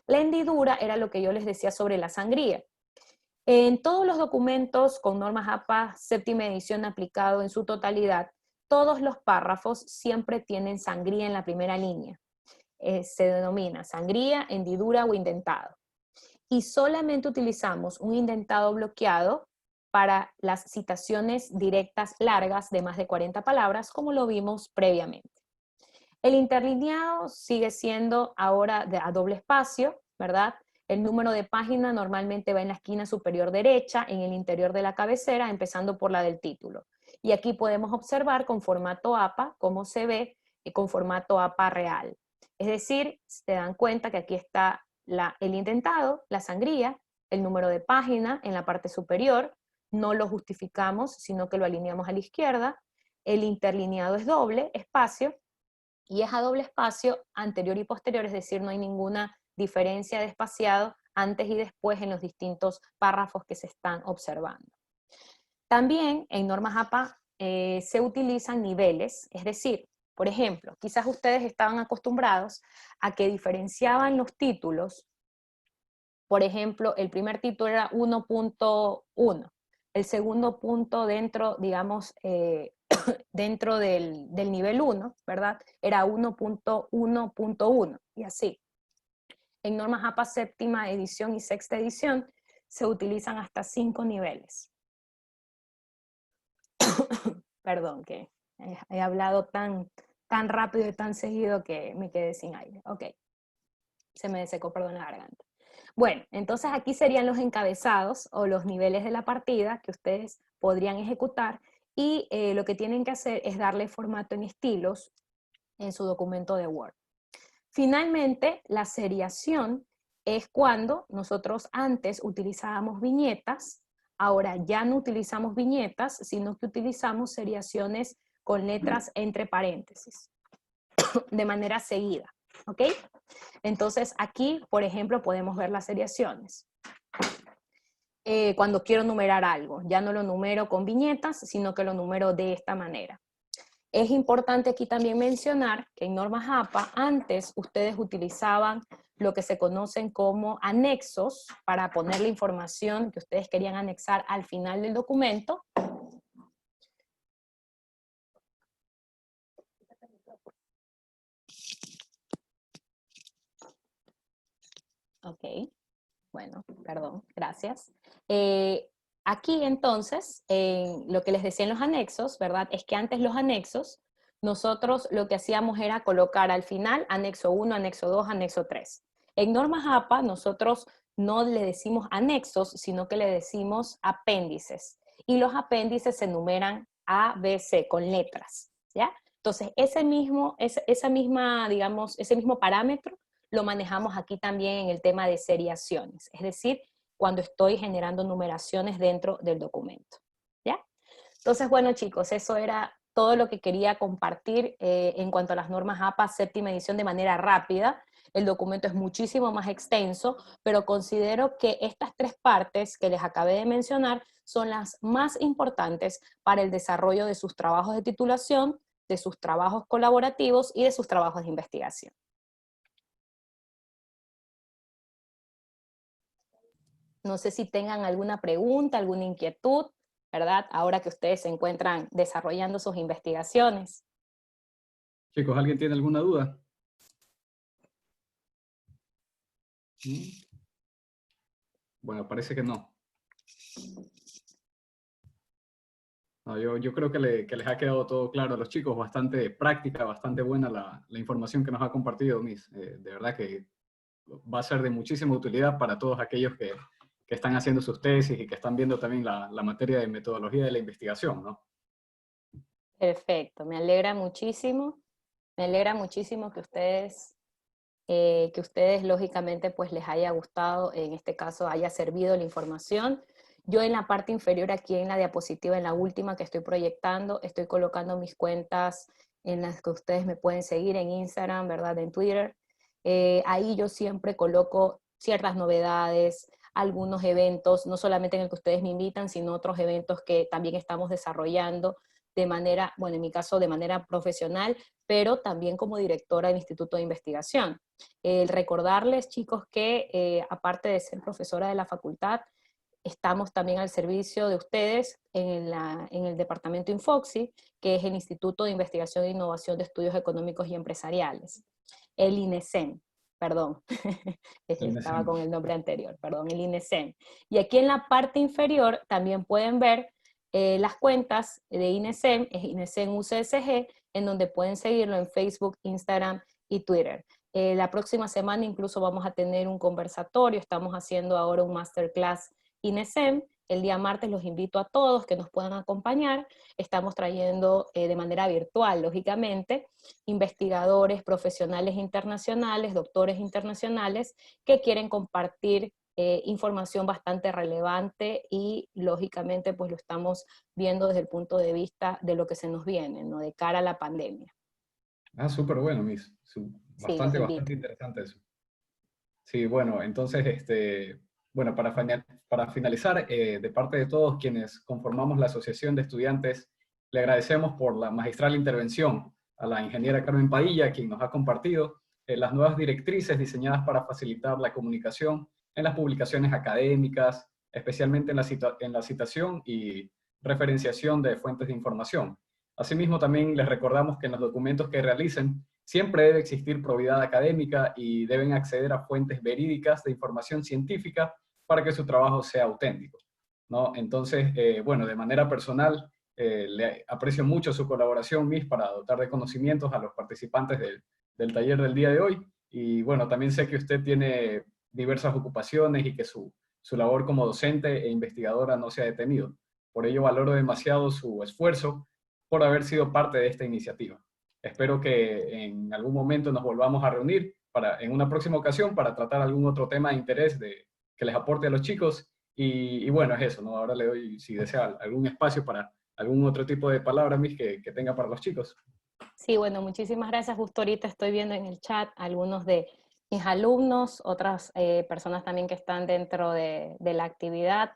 La hendidura era lo que yo les decía sobre la sangría. En todos los documentos con normas APA séptima edición aplicado en su totalidad, todos los párrafos siempre tienen sangría en la primera línea. Se denomina sangría, hendidura o indentado. Y solamente utilizamos un indentado bloqueado para las citaciones directas largas de más de 40 palabras, como lo vimos previamente. El interlineado sigue siendo ahora a doble espacio, ¿verdad? El número de página normalmente va en la esquina superior derecha, en el interior de la cabecera, empezando por la del título. Y aquí podemos observar con formato APA cómo se ve con formato APA real. Es decir, se dan cuenta que aquí está el indentado, la sangría, el número de página en la parte superior, no lo justificamos, sino que lo alineamos a la izquierda. El interlineado es doble espacio, y es a doble espacio anterior y posterior, es decir, no hay ninguna diferencia de espaciado antes y después en los distintos párrafos que se están observando. También en normas APA se utilizan niveles, es decir, por ejemplo, quizás ustedes estaban acostumbrados a que diferenciaban los títulos. Por ejemplo, el primer título era 1.1, el segundo punto dentro, digamos, dentro del nivel 1, ¿verdad? Era 1.1.1 y así. En normas APA séptima edición y sexta edición se utilizan hasta 5 niveles. Perdón, que he hablado tan rápido y tan seguido que me quedé sin aire. Ok, se me secó, perdón, la garganta. Bueno, entonces aquí serían los encabezados o los niveles de la partida que ustedes podrían ejecutar y lo que tienen que hacer es darle formato en estilos en su documento de Word. Finalmente, la seriación es cuando nosotros antes utilizábamos viñetas, ahora ya no utilizamos viñetas, sino que utilizamos seriaciones con letras entre paréntesis, de manera seguida, ¿ok? Entonces aquí, por ejemplo, podemos ver las seriaciones. Cuando quiero numerar algo, ya no lo numero con viñetas, sino que lo numero de esta manera. Es importante aquí también mencionar que en normas APA antes ustedes utilizaban lo que se conocen como anexos para poner la información que ustedes querían anexar al final del documento. Ok, bueno, perdón, gracias. Aquí entonces, lo que les decía en los anexos, ¿verdad? Es que antes los anexos, nosotros lo que hacíamos era colocar al final anexo 1, anexo 2, anexo 3. En normas APA nosotros no le decimos anexos, sino que le decimos apéndices. Y los apéndices se numeran A, B, C, con letras, ¿ya? Entonces, ese mismo parámetro lo manejamos aquí también en el tema de seriaciones, es decir, cuando estoy generando numeraciones dentro del documento, ¿ya? Entonces, bueno chicos, eso era todo lo que quería compartir en cuanto a las normas APA séptima edición de manera rápida. El documento es muchísimo más extenso, pero considero que estas 3 partes que les acabé de mencionar son las más importantes para el desarrollo de sus trabajos de titulación, de sus trabajos colaborativos y de sus trabajos de investigación. No sé si tengan alguna pregunta, alguna inquietud, ¿verdad? Ahora que ustedes se encuentran desarrollando sus investigaciones. Chicos, ¿alguien tiene alguna duda? Bueno, parece que no. No, yo creo que les ha quedado todo claro a los chicos, bastante práctica, bastante buena la información que nos ha compartido, Miss. De verdad que va a ser de muchísima utilidad para todos aquellos que están haciendo sus tesis y que están viendo también la materia de metodología de la investigación, ¿no? Perfecto, me alegra muchísimo que ustedes lógicamente pues les haya gustado, en este caso haya servido la información. Yo en la parte inferior aquí en la diapositiva, en la última que estoy proyectando, estoy colocando mis cuentas en las que ustedes me pueden seguir en Instagram, ¿verdad? En Twitter. Ahí yo siempre coloco ciertas novedades, algunos eventos, no solamente en el que ustedes me invitan, sino otros eventos que también estamos desarrollando de manera, bueno, en mi caso de manera profesional, pero también como directora del Instituto de Investigación. Recordarles, chicos, que aparte de ser profesora de la facultad, estamos también al servicio de ustedes en el departamento Infoxi, que es el Instituto de Investigación e Innovación de Estudios Económicos y Empresariales. El INESEM, perdón, estaba con el nombre anterior, perdón, el INESEM. Y aquí en la parte inferior también pueden ver las cuentas de INESEM, es INESEM UCSG, en donde pueden seguirlo en Facebook, Instagram y Twitter. La próxima semana incluso vamos a tener un conversatorio, estamos haciendo ahora un masterclass INESEM. El día martes los invito a todos que nos puedan acompañar. Estamos trayendo de manera virtual, lógicamente, investigadores, profesionales internacionales, doctores internacionales, que quieren compartir información bastante relevante y lógicamente pues lo estamos viendo desde el punto de vista de lo que se nos viene, ¿no? De cara a la pandemia. Ah, súper bueno, Miss. Sí, los Bastante, invito. bastante interesante eso. Sí, bueno, entonces, bueno, para finalizar, de parte de todos quienes conformamos la Asociación de Estudiantes, le agradecemos por la magistral intervención a la ingeniera Carmen Padilla, quien nos ha compartido las nuevas directrices diseñadas para facilitar la comunicación en las publicaciones académicas, especialmente en la citación y referenciación de fuentes de información. Asimismo, también les recordamos que en los documentos que realicen siempre debe existir probidad académica y deben acceder a fuentes verídicas de información científica para que su trabajo sea auténtico, ¿no? Entonces, bueno, de manera personal, le aprecio mucho su colaboración, Miss, para dotar de conocimientos a los participantes del taller del día de hoy. Y bueno, también sé que usted tiene diversas ocupaciones y que su labor como docente e investigadora no se ha detenido. Por ello, valoro demasiado su esfuerzo por haber sido parte de esta iniciativa. Espero que en algún momento nos volvamos a reunir en una próxima ocasión para tratar algún otro tema de interés que les aporte a los chicos. Y bueno, es eso, ¿no? Ahora le doy, si desea, algún espacio para algún otro tipo de palabras, Miss, que tenga para los chicos. Sí, bueno, muchísimas gracias. Justo ahorita estoy viendo en el chat algunos de mis alumnos, otras personas también que están dentro de la actividad.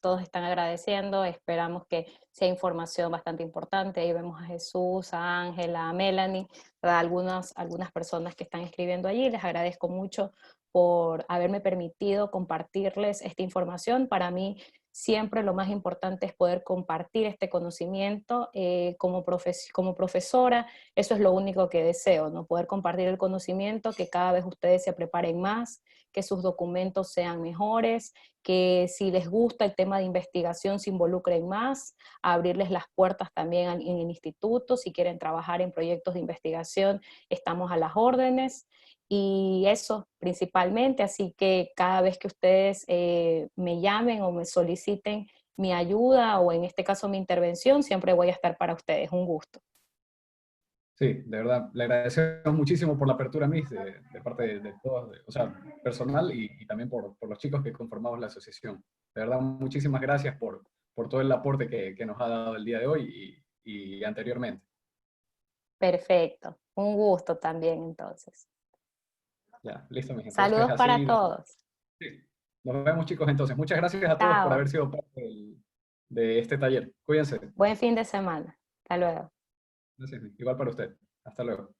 Todos están agradeciendo, esperamos que sea información bastante importante. Ahí vemos a Jesús, a Ángela, a Melanie, ¿verdad? Algunas personas que están escribiendo allí. Les agradezco mucho por haberme permitido compartirles esta información. Para mí siempre lo más importante es poder compartir este conocimiento como profesora. Eso es lo único que deseo, ¿no? Poder compartir el conocimiento, que cada vez ustedes se preparen más, que sus documentos sean mejores, que si les gusta el tema de investigación se involucren más, abrirles las puertas también en el instituto. Si quieren trabajar en proyectos de investigación, estamos a las órdenes. Y eso principalmente, así que cada vez que ustedes me llamen o me soliciten mi ayuda o en este caso mi intervención, siempre voy a estar para ustedes. Un gusto. Sí, de verdad, le agradecemos muchísimo por la apertura, Miss, de parte de todos, o sea, personal y también por los chicos que conformamos la asociación. De verdad, muchísimas gracias por todo el aporte que nos ha dado el día de hoy y anteriormente. Perfecto. Un gusto también entonces. Ya, listo, Miss. Entonces, Saludos para así todos. sí. Nos vemos, chicos, entonces. Muchas gracias a todos por Chao. haber sido parte de este taller. Cuídense. Buen fin de semana. Hasta luego. Gracias, Miss. Igual para usted. Hasta luego.